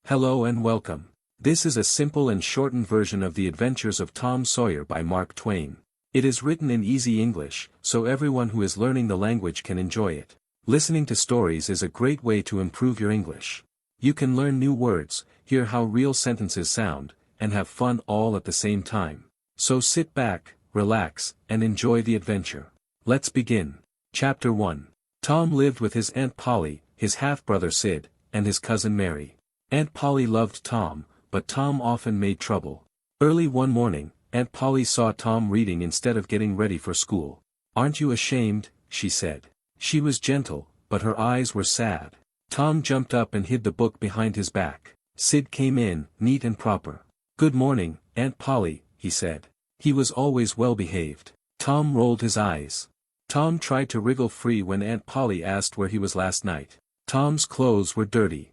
Hello and welcome. This is a simple and shortened version of The Adventures of Tom Sawyer by Mark Twain. It is written in easy English, so everyone who is learning the language can enjoy it. Listening to stories is a great way to improve your English. You can learn new words, hear how real sentences sound, and have fun all at the same time. So sit back, relax, and enjoy the adventure. Let's begin. Chapter 1. Tom lived with his Aunt Polly, his half-brother Sid, and his cousin Mary. Aunt Polly loved Tom, but Tom often made trouble. Early one morning, Aunt Polly saw Tom reading instead of getting ready for school. "Aren't you ashamed?" she said. She was gentle, but her eyes were sad. Tom jumped up and hid the book behind his back. Sid came in, neat and proper. "Good morning, Aunt Polly," he said. He was always well behaved. Tom rolled his eyes. Tom tried to wriggle free when Aunt Polly asked where he was last night. Tom's clothes were dirty.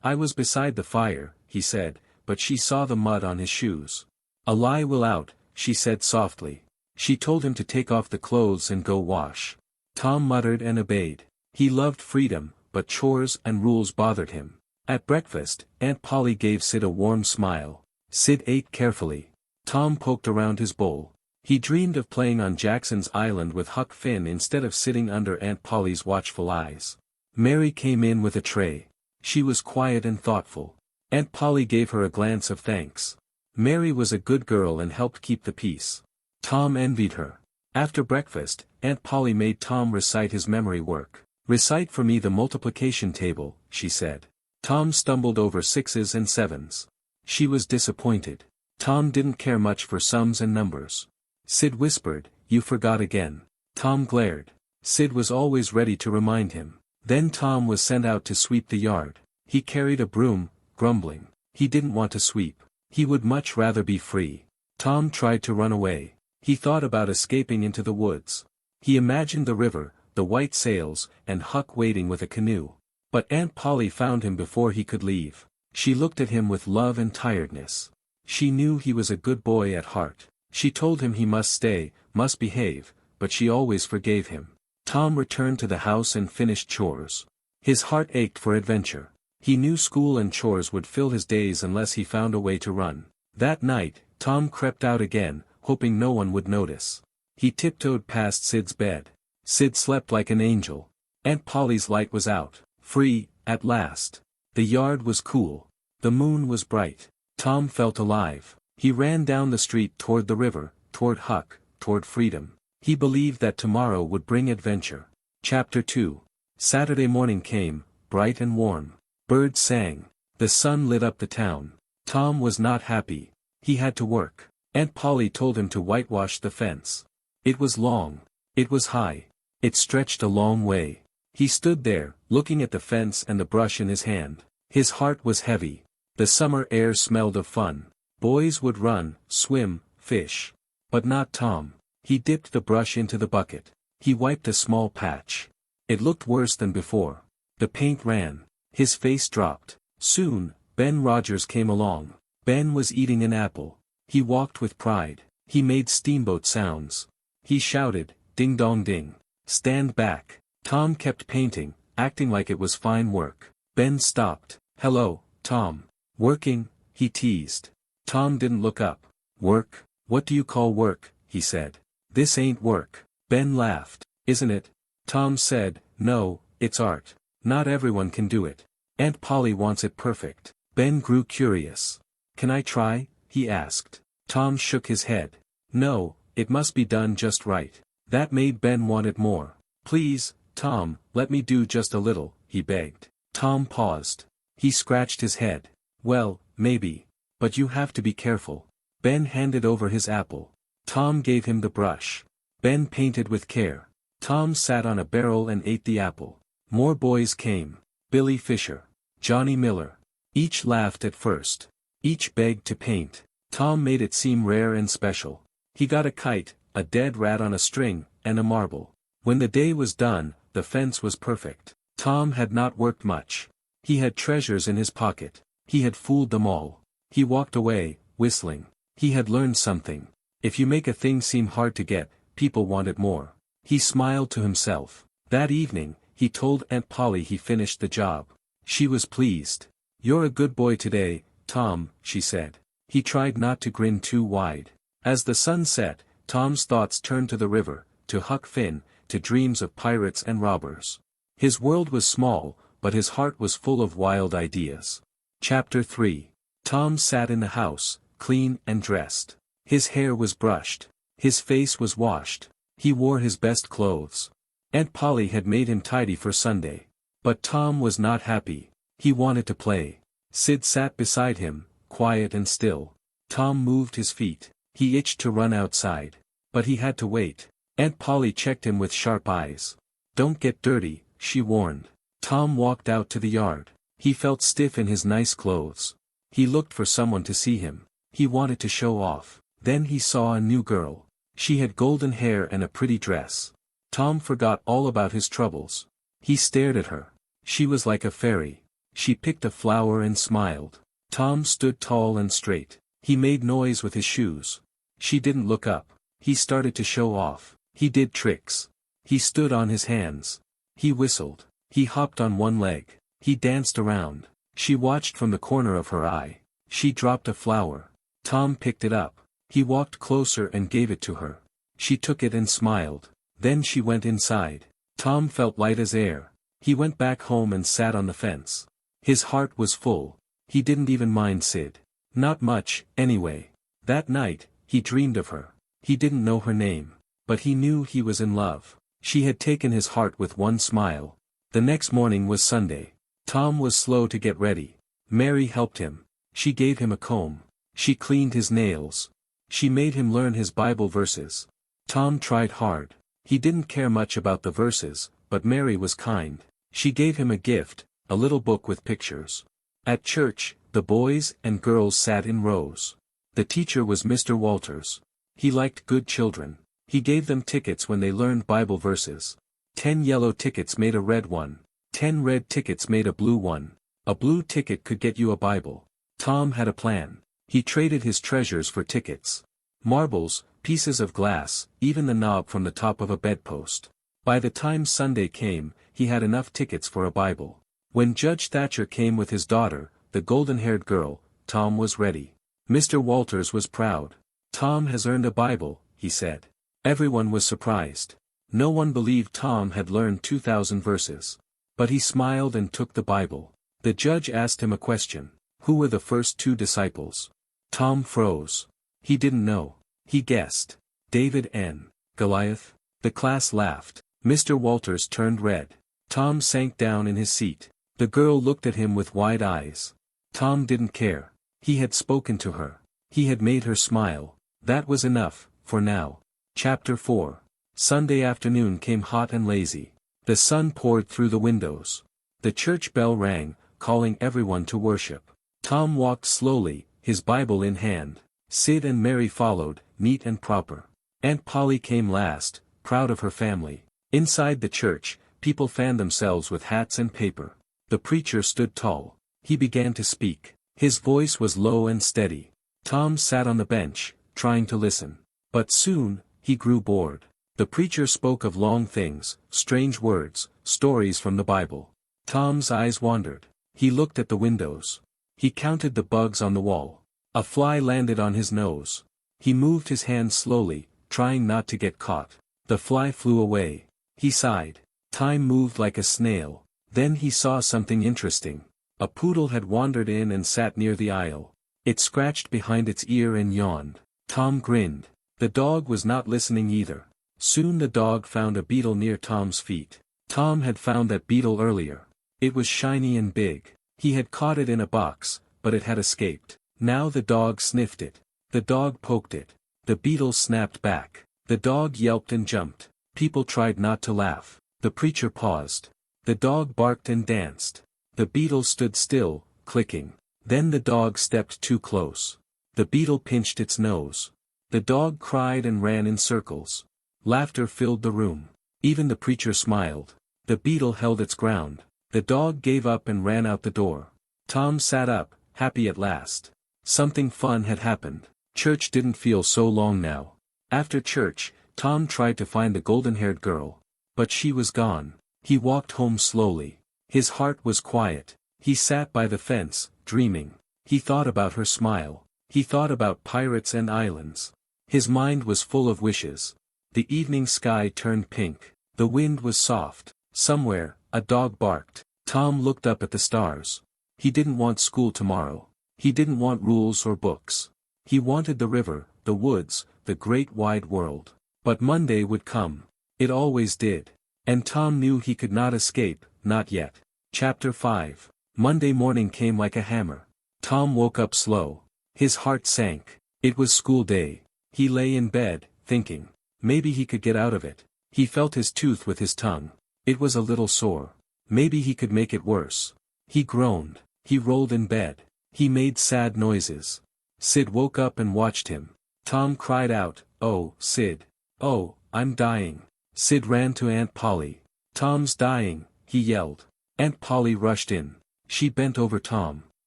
I was beside the fire," he said, but she saw the mud on his shoes. "A lie will out," she said softly. She told him to take off the clothes and go wash. Tom muttered and obeyed. He loved freedom, but chores and rules bothered him. At breakfast, Aunt Polly gave Sid a warm smile. Sid ate carefully. Tom poked around his bowl. He dreamed of playing on Jackson's Island with Huck Finn instead of sitting under Aunt Polly's watchful eyes. Mary came in with a tray. She was quiet and thoughtful. Aunt Polly gave her a glance of thanks. Mary was a good girl and helped keep the peace. Tom envied her. After breakfast, Aunt Polly made Tom recite his memory work. "Recite for me the multiplication table," she said. Tom stumbled over 6s and 7s. She was disappointed. Tom didn't care much for sums and numbers. Sid whispered, "You forgot again." Tom glared. Sid was always ready to remind him. Then Tom was sent out to sweep the yard. He carried a broom, grumbling. He didn't want to sweep. He would much rather be free. Tom tried to run away. He thought about escaping into the woods. He imagined the river, the white sails, and Huck waiting with a canoe. But Aunt Polly found him before he could leave. She looked at him with love and tiredness. She knew he was a good boy at heart. She told him he must stay, must behave, but she always forgave him. Tom returned to the house and finished chores. His heart ached for adventure. He knew school and chores would fill his days unless he found a way to run. That night, Tom crept out again, hoping no one would notice. He tiptoed past Sid's bed. Sid slept like an angel. Aunt Polly's light was out. Free, at last. The yard was cool. The moon was bright. Tom felt alive. He ran down the street toward the river, toward Huck, toward freedom. He believed that tomorrow would bring adventure. Chapter 2. Saturday morning came, bright and warm. Birds sang. The sun lit up the town. Tom was not happy. He had to work. Aunt Polly told him to whitewash the fence. It was long. It was high. It stretched a long way. He stood there, looking at the fence and the brush in his hand. His heart was heavy. The summer air smelled of fun. Boys would run, swim, fish. But not Tom. He dipped the brush into the bucket. He wiped a small patch. It looked worse than before. The paint ran. His face dropped. Soon, Ben Rogers came along. Ben was eating an apple. He walked with pride. He made steamboat sounds. He shouted, "Ding dong ding. Stand back." Tom kept painting, acting like it was fine work. Ben stopped. "Hello, Tom." "Working?" he teased. Tom didn't look up. "Work? What do you call work?" he said. "This ain't work." Ben laughed. "Isn't it?" Tom said, "No, it's art. Not everyone can do it. Aunt Polly wants it perfect." Ben grew curious. "Can I try?" he asked. Tom shook his head. "No, it must be done just right." That made Ben want it more. "Please, Tom, let me do just a little," he begged. Tom paused. He scratched his head. "Well, maybe. But you have to be careful." Ben handed over his apple. Tom gave him the brush. Ben painted with care. Tom sat on a barrel and ate the apple. More boys came. Billy Fisher. Johnny Miller. Each laughed at first. Each begged to paint. Tom made it seem rare and special. He got a kite, a dead rat on a string, and a marble. When the day was done, the fence was perfect. Tom had not worked much. He had treasures in his pocket. He had fooled them all. He walked away, whistling. He had learned something. If you make a thing seem hard to get, people want it more. He smiled to himself. That evening, he told Aunt Polly he finished the job. She was pleased. "You're a good boy today, Tom," she said. He tried not to grin too wide. As the sun set, Tom's thoughts turned to the river, to Huck Finn, to dreams of pirates and robbers. His world was small, but his heart was full of wild ideas. Chapter 3. Tom sat in the house, clean and dressed. His hair was brushed. His face was washed. He wore his best clothes. Aunt Polly had made him tidy for Sunday. But Tom was not happy. He wanted to play. Sid sat beside him, quiet and still. Tom moved his feet. He itched to run outside. But he had to wait. Aunt Polly checked him with sharp eyes. "Don't get dirty," she warned. Tom walked out to the yard. He felt stiff in his nice clothes. He looked for someone to see him. He wanted to show off. Then he saw a new girl. She had golden hair and a pretty dress. Tom forgot all about his troubles. He stared at her. She was like a fairy. She picked a flower and smiled. Tom stood tall and straight. He made noise with his shoes. She didn't look up. He started to show off. He did tricks. He stood on his hands. He whistled. He hopped on one leg. He danced around. She watched from the corner of her eye. She dropped a flower. Tom picked it up. He walked closer and gave it to her. She took it and smiled. Then she went inside. Tom felt light as air. He went back home and sat on the fence. His heart was full. He didn't even mind Sid. Not much, anyway. That night, he dreamed of her. He didn't know her name. But he knew he was in love. She had taken his heart with one smile. The next morning was Sunday. Tom was slow to get ready. Mary helped him. She gave him a comb. She cleaned his nails. She made him learn his Bible verses. Tom tried hard. He didn't care much about the verses, but Mary was kind. She gave him a gift, a little book with pictures. At church, the boys and girls sat in rows. The teacher was Mr. Walters. He liked good children. He gave them tickets when they learned Bible verses. 10 yellow tickets made a red one. 10 red tickets made a blue one. A blue ticket could get you a Bible. Tom had a plan. He traded his treasures for tickets. Marbles, pieces of glass, even the knob from the top of a bedpost. By the time Sunday came, he had enough tickets for a Bible. When Judge Thatcher came with his daughter, the golden-haired girl, Tom was ready. Mr. Walters was proud. "Tom has earned a Bible," he said. Everyone was surprised. No one believed Tom had learned 2,000 verses. But he smiled and took the Bible. The judge asked him a question. Who were the first 2 disciples? Tom froze. He didn't know. He guessed. David and Goliath. The class laughed. Mr. Walters turned red. Tom sank down in his seat. The girl looked at him with wide eyes. Tom didn't care. He had spoken to her. He had made her smile. That was enough, for now. Chapter 4. Sunday afternoon came hot and lazy. The sun poured through the windows. The church bell rang, calling everyone to worship. Tom walked slowly, his Bible in hand. Sid and Mary followed, neat and proper. Aunt Polly came last, proud of her family. Inside the church, people fanned themselves with hats and paper. The preacher stood tall. He began to speak. His voice was low and steady. Tom sat on the bench, trying to listen. But soon, he grew bored. The preacher spoke of long things, strange words, stories from the Bible. Tom's eyes wandered. He looked at the windows. He counted the bugs on the wall. A fly landed on his nose. He moved his hand slowly, trying not to get caught. The fly flew away. He sighed. Time moved like a snail. Then he saw something interesting. A poodle had wandered in and sat near the aisle. It scratched behind its ear and yawned. Tom grinned. The dog was not listening either. Soon the dog found a beetle near Tom's feet. Tom had found that beetle earlier. It was shiny and big. He had caught it in a box, but it had escaped. Now the dog sniffed it. The dog poked it. The beetle snapped back. The dog yelped and jumped. People tried not to laugh. The preacher paused. The dog barked and danced. The beetle stood still, clicking. Then the dog stepped too close. The beetle pinched its nose. The dog cried and ran in circles. Laughter filled the room. Even the preacher smiled. The beetle held its ground. The dog gave up and ran out the door. Tom sat up, happy at last. Something fun had happened. Church didn't feel so long now. After church, Tom tried to find the golden-haired girl. But she was gone. He walked home slowly. His heart was quiet. He sat by the fence, dreaming. He thought about her smile. He thought about pirates and islands. His mind was full of wishes. The evening sky turned pink. The wind was soft. Somewhere, a dog barked. Tom looked up at the stars. He didn't want school tomorrow. He didn't want rules or books. He wanted the river, the woods, the great wide world. But Monday would come. It always did. And Tom knew he could not escape, not yet. Chapter 5. Monday morning came like a hammer. Tom woke up slow. His heart sank. It was school day. He lay in bed, thinking. Maybe he could get out of it. He felt his tooth with his tongue. It was a little sore. Maybe he could make it worse. He groaned. He rolled in bed. He made sad noises. Sid woke up and watched him. Tom cried out, "Oh, Sid. Oh, I'm dying." Sid ran to Aunt Polly. "Tom's dying," he yelled. Aunt Polly rushed in. She bent over Tom.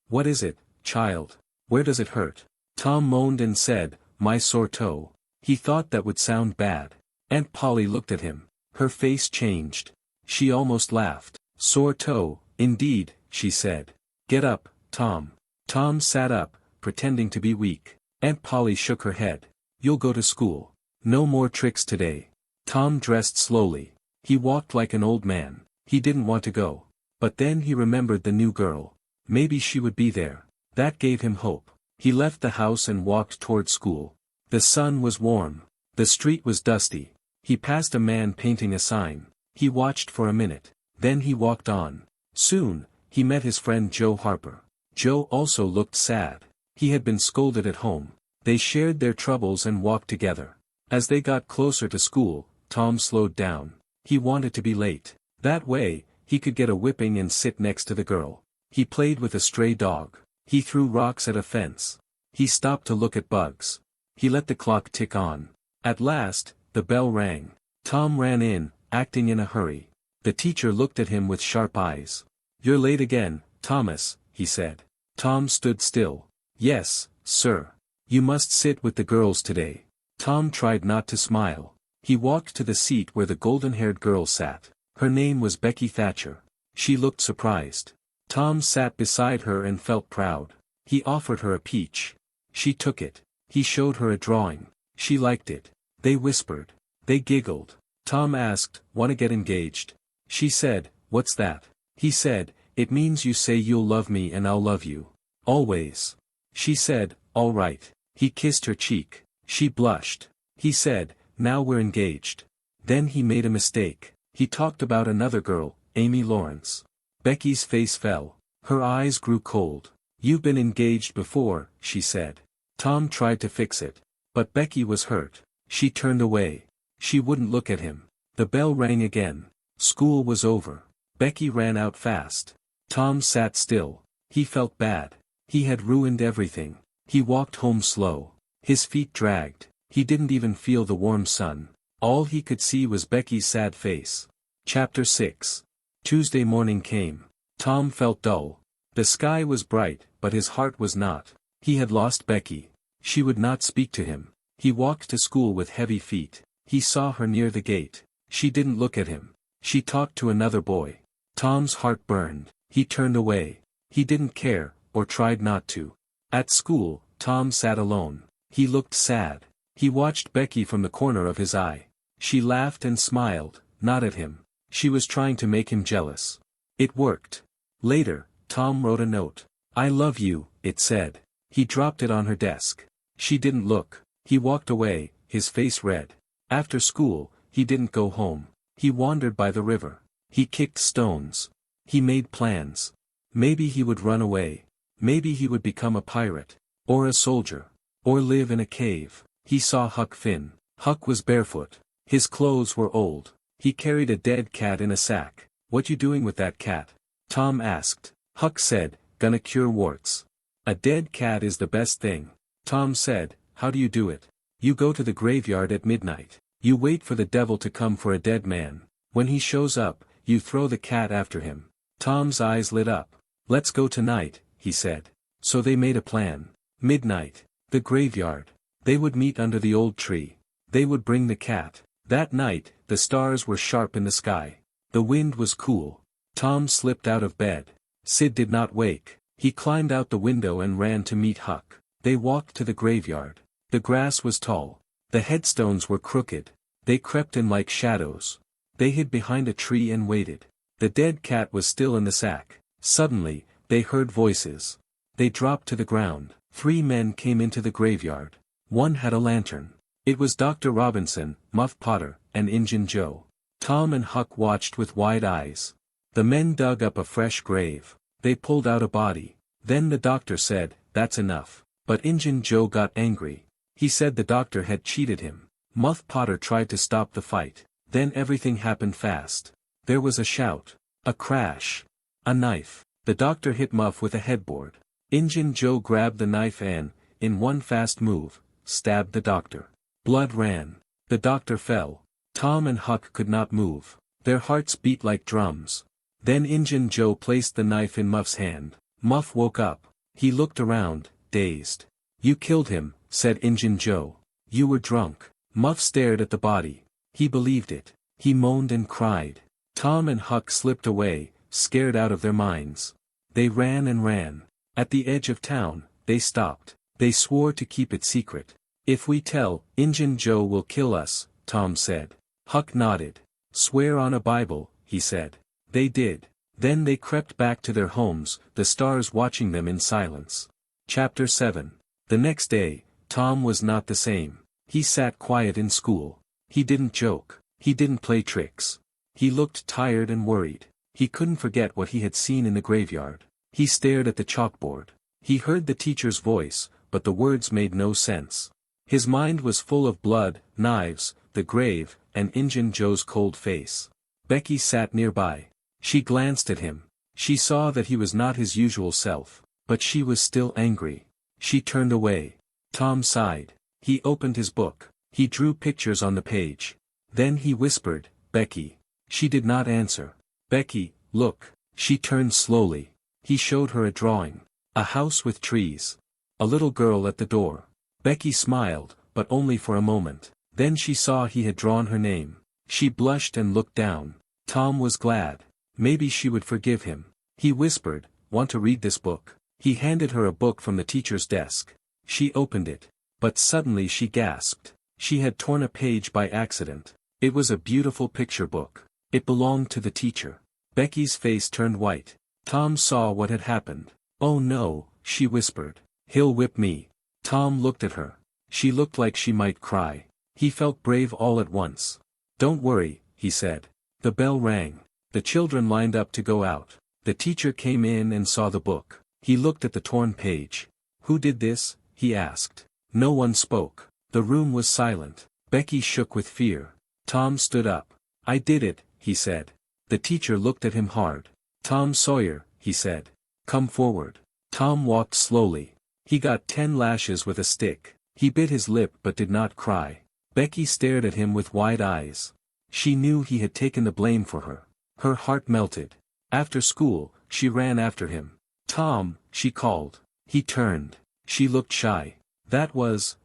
"What is it, child? Where does it hurt?" Tom moaned and said, "My sore toe." He thought that would sound bad. Aunt Polly looked at him. Her face changed. She almost laughed. "Sore toe, indeed," she said. "Get up, Tom." Tom sat up, pretending to be weak. Aunt Polly shook her head. "You'll go to school. No more tricks today." Tom dressed slowly. He walked like an old man. He didn't want to go. But then he remembered the new girl. Maybe she would be there. That gave him hope. He left the house and walked toward school. The sun was warm. The street was dusty. He passed a man painting a sign. He watched for a minute. Then he walked on. Soon, he met his friend Joe Harper. Joe also looked sad. He had been scolded at home. They shared their troubles and walked together. As they got closer to school, Tom slowed down. He wanted to be late. That way, he could get a whipping and sit next to the girl. He played with a stray dog. He threw rocks at a fence. He stopped to look at bugs. He let the clock tick on. At last, the bell rang. Tom ran in, acting in a hurry. The teacher looked at him with sharp eyes. "You're late again, Thomas," he said. Tom stood still. "Yes, sir. You must sit with the girls today." Tom tried not to smile. He walked to the seat where the golden-haired girl sat. Her name was Becky Thatcher. She looked surprised. Tom sat beside her and felt proud. He offered her a peach. She took it. He showed her a drawing. She liked it. They whispered. They giggled. Tom asked, "Want to get engaged?" She said, "What's that?" He said, "It means you say you'll love me and I'll love you. Always." She said, "All right." He kissed her cheek. She blushed. He said, "Now we're engaged." Then he made a mistake. He talked about another girl, Amy Lawrence. Becky's face fell. Her eyes grew cold. "You've been engaged before," she said. Tom tried to fix it. But Becky was hurt. She turned away. She wouldn't look at him. The bell rang again. School was over. Becky ran out fast. Tom sat still. He felt bad. He had ruined everything. He walked home slow. His feet dragged. He didn't even feel the warm sun. All he could see was Becky's sad face. Chapter 6. Tuesday morning came. Tom felt dull. The sky was bright, but his heart was not. He had lost Becky. She would not speak to him. He walked to school with heavy feet. He saw her near the gate. She didn't look at him. She talked to another boy. Tom's heart burned. He turned away. He didn't care, or tried not to. At school, Tom sat alone. He looked sad. He watched Becky from the corner of his eye. She laughed and smiled, not at him. She was trying to make him jealous. It worked. Later, Tom wrote a note. "I love you," it said. He dropped it on her desk. She didn't look. He walked away, his face red. After school, he didn't go home. He wandered by the river. He kicked stones. He made plans. Maybe he would run away. Maybe he would become a pirate. Or a soldier. Or live in a cave. He saw Huck Finn. Huck was barefoot. His clothes were old. He carried a dead cat in a sack. "What you doing with that cat?" Tom asked. Huck said, "Gonna cure warts." "A dead cat is the best thing." Tom said, "How do you do it?" "You go to the graveyard at midnight. You wait for the devil to come for a dead man. When he shows up, you throw the cat after him." Tom's eyes lit up. "Let's go tonight," he said. So they made a plan. Midnight. The graveyard. They would meet under the old tree. They would bring the cat. That night, the stars were sharp in the sky. The wind was cool. Tom slipped out of bed. Sid did not wake. He climbed out the window and ran to meet Huck. They walked to the graveyard. The grass was tall. The headstones were crooked. They crept in like shadows. They hid behind a tree and waited. The dead cat was still in the sack. Suddenly, they heard voices. They dropped to the ground. 3 men came into the graveyard. One had a lantern. It was Dr. Robinson, Muff Potter, and Injun Joe. Tom and Huck watched with wide eyes. The men dug up a fresh grave. They pulled out a body. Then the doctor said, "That's enough." But Injun Joe got angry. He said the doctor had cheated him. Muff Potter tried to stop the fight. Then everything happened fast. There was a shout. A crash. A knife. The doctor hit Muff with a headboard. Injun Joe grabbed the knife and, in one fast move, stabbed the doctor. Blood ran. The doctor fell. Tom and Huck could not move. Their hearts beat like drums. Then Injun Joe placed the knife in Muff's hand. Muff woke up. He looked around, dazed. "You killed him," said Injun Joe. "You were drunk." Muff stared at the body. He believed it. He moaned and cried. Tom and Huck slipped away, scared out of their minds. They ran and ran. At the edge of town, they stopped. They swore to keep it secret. "If we tell, Injun Joe will kill us," Tom said. Huck nodded. "Swear on a Bible," he said. They did. Then they crept back to their homes, the stars watching them in silence. Chapter 7. The next day, Tom was not the same. He sat quiet in school. He didn't joke. He didn't play tricks. He looked tired and worried. He couldn't forget what he had seen in the graveyard. He stared at the chalkboard. He heard the teacher's voice, but the words made no sense. His mind was full of blood, knives, the grave, and Injun Joe's cold face. Becky sat nearby. She glanced at him. She saw that he was not his usual self, but she was still angry. She turned away. Tom sighed. He opened his book. He drew pictures on the page. Then he whispered, "Becky." She did not answer. "Becky, look." She turned slowly. He showed her a drawing. A house with trees. A little girl at the door. Becky smiled, but only for a moment. Then she saw he had drawn her name. She blushed and looked down. Tom was glad. Maybe she would forgive him. He whispered, "Want to read this book?" He handed her a book from the teacher's desk. She opened it. But suddenly she gasped. She had torn a page by accident. It was a beautiful picture book. It belonged to the teacher. Becky's face turned white. Tom saw what had happened. "Oh no," she whispered. "He'll whip me." Tom looked at her. She looked like she might cry. He felt brave all at once. "Don't worry," he said. The bell rang. The children lined up to go out. The teacher came in and saw the book. He looked at the torn page. "Who did this?" he asked. No one spoke. The room was silent. Becky shook with fear. Tom stood up. "I did it," he said. The teacher looked at him hard. "Tom Sawyer," he said. "Come forward." Tom walked slowly. He got 10 lashes with a stick. He bit his lip but did not cry. Becky stared at him with wide eyes. She knew he had taken the blame for her. Her heart melted. After school, she ran after him. "Tom," she called. He turned. She looked shy. That was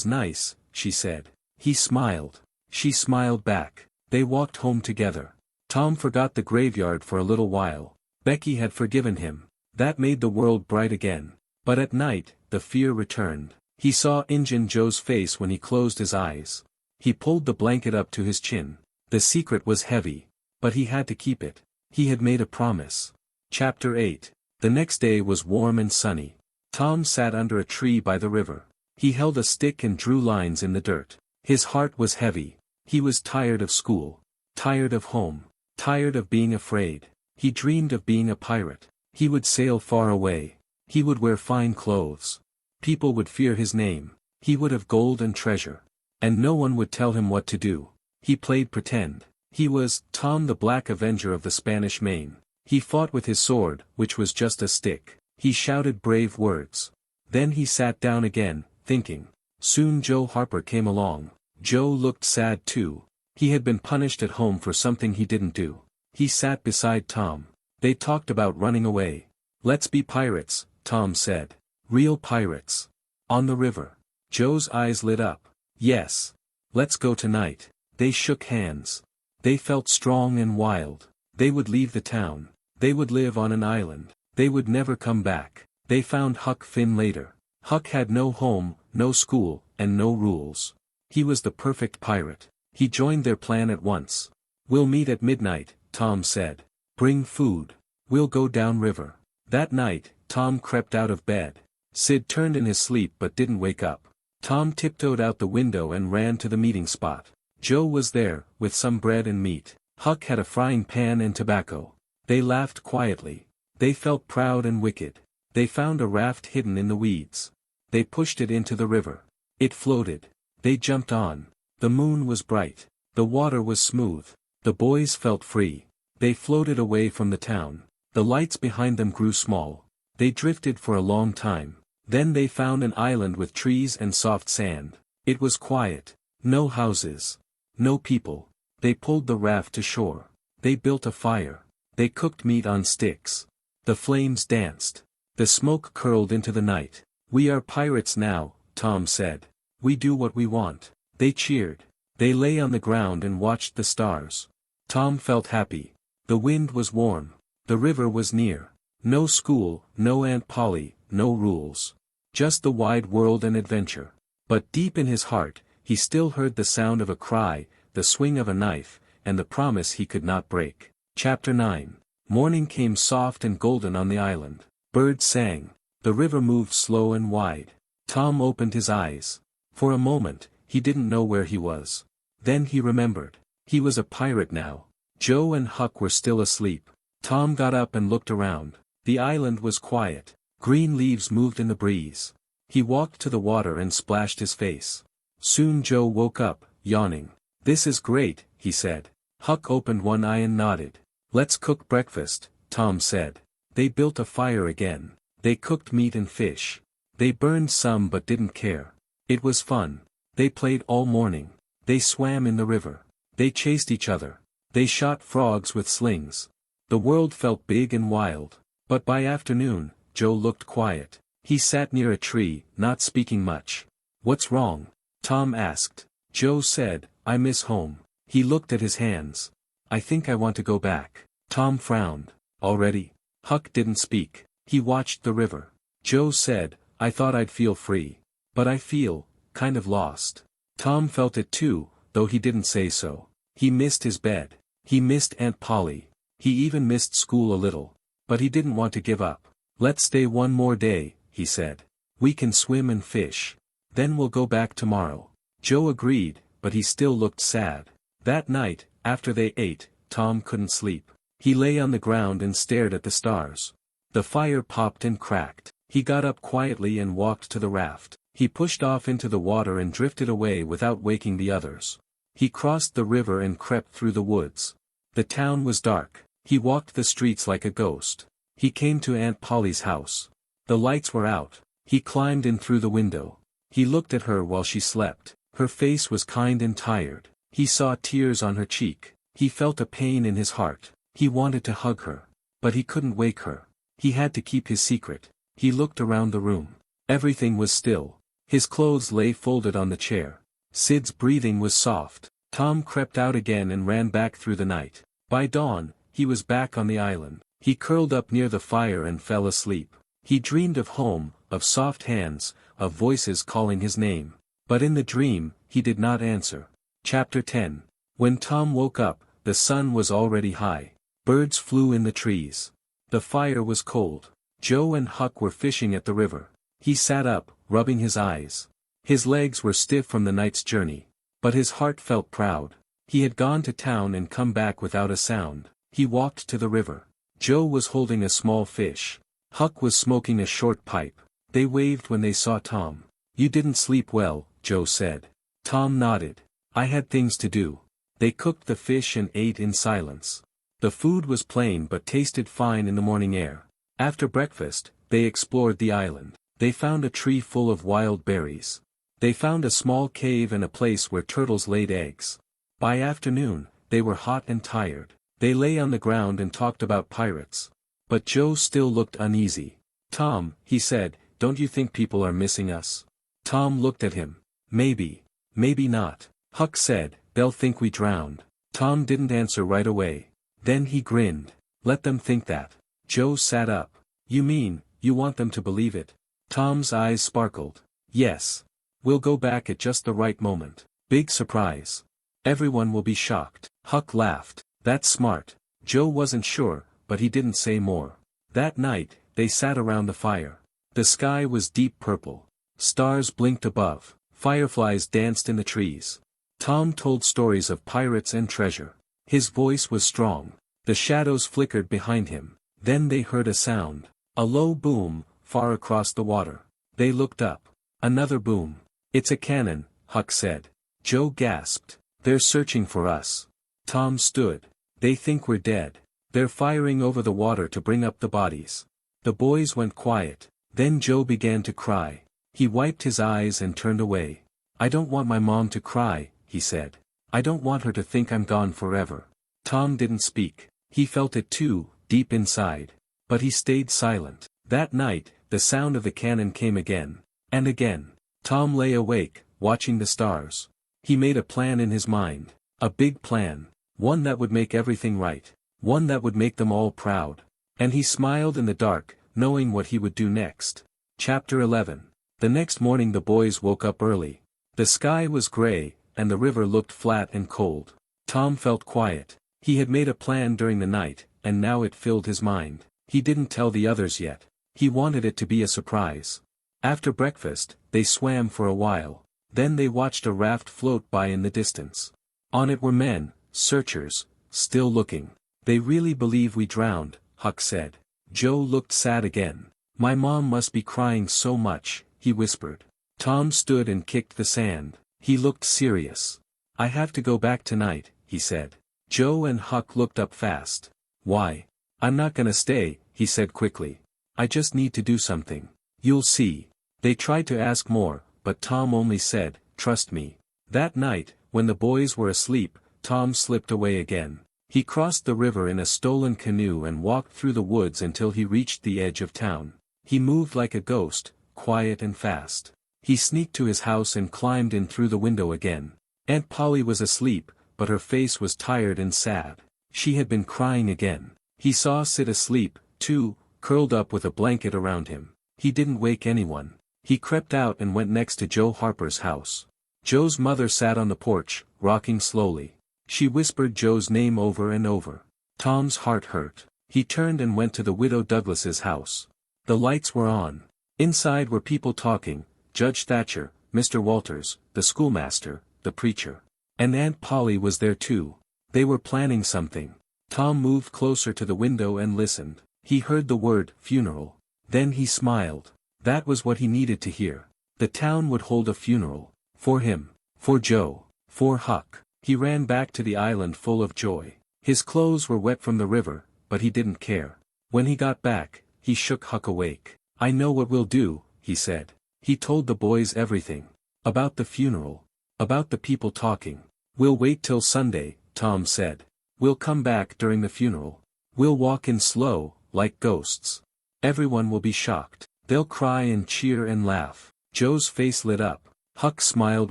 nice," she said. He smiled. She smiled back. They walked home together. Tom forgot the graveyard for a little while. Becky had forgiven him. That made the world bright again. But at night, the fear returned. He saw Injun Joe's face when he closed his eyes. He pulled the blanket up to his chin. The secret was heavy. But he had to keep it. He had made a promise. Chapter 8. The next day was warm and sunny. Tom sat under a tree by the river. He held a stick and drew lines in the dirt. His heart was heavy. He was tired of school. Tired of home. Tired of being afraid. He dreamed of being a pirate. He would sail far away. He would wear fine clothes. People would fear his name. He would have gold and treasure. And no one would tell him what to do. He played pretend. He was Tom the Black Avenger of the Spanish Main. He fought with his sword, which was just a stick. He shouted brave words. Then he sat down again, thinking. Soon Joe Harper came along. Joe looked sad too. He had been punished at home for something he didn't do. He sat beside Tom. They talked about running away. "Let's be pirates," Tom said. "Real pirates. On the river." Joe's eyes lit up. "Yes. Let's go tonight." They shook hands. They felt strong and wild. They would leave the town. They would live on an island. They would never come back. They found Huck Finn later. Huck had no home, no school, and no rules. He was the perfect pirate. He joined their plan at once. "We'll meet at midnight," Tom said. "Bring food. We'll go down river." That night, Tom crept out of bed. Sid turned in his sleep but didn't wake up. Tom tiptoed out the window and ran to the meeting spot. Joe was there, with some bread and meat. Huck had a frying pan and tobacco. They laughed quietly. They felt proud and wicked. They found a raft hidden in the weeds. They pushed it into the river. It floated. They jumped on. The moon was bright. The water was smooth. The boys felt free. They floated away from the town. The lights behind them grew small. They drifted for a long time. Then they found an island with trees and soft sand. It was quiet. No houses. No people. They pulled the raft to shore. They built a fire. They cooked meat on sticks. The flames danced. The smoke curled into the night. "We are pirates now," Tom said. "We do what we want." They cheered. They lay on the ground and watched the stars. Tom felt happy. The wind was warm. The river was near. No school, no Aunt Polly, no rules. Just the wide world and adventure. But deep in his heart, he still heard the sound of a cry, the swing of a knife, and the promise he could not break. Chapter 9. Morning came soft and golden on the island. Birds sang. The river moved slow and wide. Tom opened his eyes. For a moment, he didn't know where he was. Then he remembered. He was a pirate now. Joe and Huck were still asleep. Tom got up and looked around. The island was quiet. Green leaves moved in the breeze. He walked to the water and splashed his face. Soon Joe woke up, yawning. "This is great," he said. Huck opened one eye and nodded. "Let's cook breakfast," Tom said. They built a fire again. They cooked meat and fish. They burned some but didn't care. It was fun. They played all morning. They swam in the river. They chased each other. They shot frogs with slings. The world felt big and wild. But by afternoon, Joe looked quiet. He sat near a tree, not speaking much. "What's wrong?" Tom asked. Joe said, "I miss home." He looked at his hands. "I think I want to go back." Tom frowned. "Already?" Huck didn't speak. He watched the river. Joe said, "I thought I'd feel free. But I feel, kind of lost." Tom felt it too, though he didn't say so. He missed his bed. He missed Aunt Polly. He even missed school a little. But he didn't want to give up. "Let's stay one more day," he said. "We can swim and fish. Then we'll go back tomorrow." Joe agreed, but he still looked sad. That night, after they ate, Tom couldn't sleep. He lay on the ground and stared at the stars. The fire popped and cracked. He got up quietly and walked to the raft. He pushed off into the water and drifted away without waking the others. He crossed the river and crept through the woods. The town was dark. He walked the streets like a ghost. He came to Aunt Polly's house. The lights were out. He climbed in through the window. He looked at her while she slept. Her face was kind and tired. He saw tears on her cheek. He felt a pain in his heart. He wanted to hug her. But he couldn't wake her. He had to keep his secret. He looked around the room. Everything was still. His clothes lay folded on the chair. Sid's breathing was soft. Tom crept out again and ran back through the night. By dawn, he was back on the island. He curled up near the fire and fell asleep. He dreamed of home, of soft hands, of voices calling his name. But in the dream, he did not answer. Chapter 10. When Tom woke up, the sun was already high. Birds flew in the trees. The fire was cold. Joe and Huck were fishing at the river. He sat up, rubbing his eyes. His legs were stiff from the night's journey. But his heart felt proud. He had gone to town and come back without a sound. He walked to the river. Joe was holding a small fish. Huck was smoking a short pipe. They waved when they saw Tom. "You didn't sleep well," Joe said. Tom nodded. "I had things to do." They cooked the fish and ate in silence. The food was plain but tasted fine in the morning air. After breakfast, they explored the island. They found a tree full of wild berries. They found a small cave and a place where turtles laid eggs. By afternoon, they were hot and tired. They lay on the ground and talked about pirates. But Joe still looked uneasy. "Tom," he said, "don't you think people are missing us?" Tom looked at him. "Maybe. Maybe not." Huck said, "They'll think we drowned." Tom didn't answer right away. Then he grinned. "Let them think that." Joe sat up. You mean, you want them to believe it? Tom's eyes sparkled. Yes. We'll go back at just the right moment. Big surprise. Everyone will be shocked. Huck laughed. That's smart. Joe wasn't sure, but he didn't say more. That night, they sat around the fire. The sky was deep purple. Stars blinked above. Fireflies danced in the trees. Tom told stories of pirates and treasure. His voice was strong. The shadows flickered behind him. Then they heard a sound. A low boom, far across the water. They looked up. Another boom. It's a cannon, Huck said. Joe gasped. They're searching for us. Tom stood. They think we're dead. They're firing over the water to bring up the bodies. The boys went quiet. Then Joe began to cry. He wiped his eyes and turned away. I don't want my mom to cry, he said. I don't want her to think I'm gone forever. Tom didn't speak. He felt it too, deep inside. But he stayed silent. That night, the sound of the cannon came again. And again. Tom lay awake, watching the stars. He made a plan in his mind. A big plan. One that would make everything right. One that would make them all proud. And he smiled in the dark, knowing what he would do next. Chapter 11. The next morning the boys woke up early. The sky was gray, and the river looked flat and cold. Tom felt quiet. He had made a plan during the night, and now it filled his mind. He didn't tell the others yet. He wanted it to be a surprise. After breakfast, they swam for a while. Then they watched a raft float by in the distance. On it were men, searchers, still looking. They really believe we drowned, Huck said. Joe looked sad again. My mom must be crying so much, he whispered. Tom stood and kicked the sand. He looked serious. I have to go back tonight, he said. Joe and Huck looked up fast. Why? I'm not gonna stay, he said quickly. I just need to do something. You'll see. They tried to ask more, but Tom only said, trust me. That night, when the boys were asleep, Tom slipped away again. He crossed the river in a stolen canoe and walked through the woods until he reached the edge of town. He moved like a ghost, quiet and fast. He sneaked to his house and climbed in through the window again. Aunt Polly was asleep, but her face was tired and sad. She had been crying again. He saw Sid asleep, too, curled up with a blanket around him. He didn't wake anyone. He crept out and went next to Joe Harper's house. Joe's mother sat on the porch, rocking slowly. She whispered Joe's name over and over. Tom's heart hurt. He turned and went to the widow Douglas's house. The lights were on. Inside were people talking, Judge Thatcher, Mr. Walters, the schoolmaster, the preacher. And Aunt Polly was there too. They were planning something. Tom moved closer to the window and listened. He heard the word, funeral. Then he smiled. That was what he needed to hear. The town would hold a funeral. For him. For Joe. For Huck. He ran back to the island full of joy. His clothes were wet from the river, but he didn't care. When he got back, he shook Huck awake. I know what we'll do, he said. He told the boys everything. About the funeral. About the people talking. We'll wait till Sunday, Tom said. We'll come back during the funeral. We'll walk in slow, like ghosts. Everyone will be shocked. They'll cry and cheer and laugh. Joe's face lit up. Huck smiled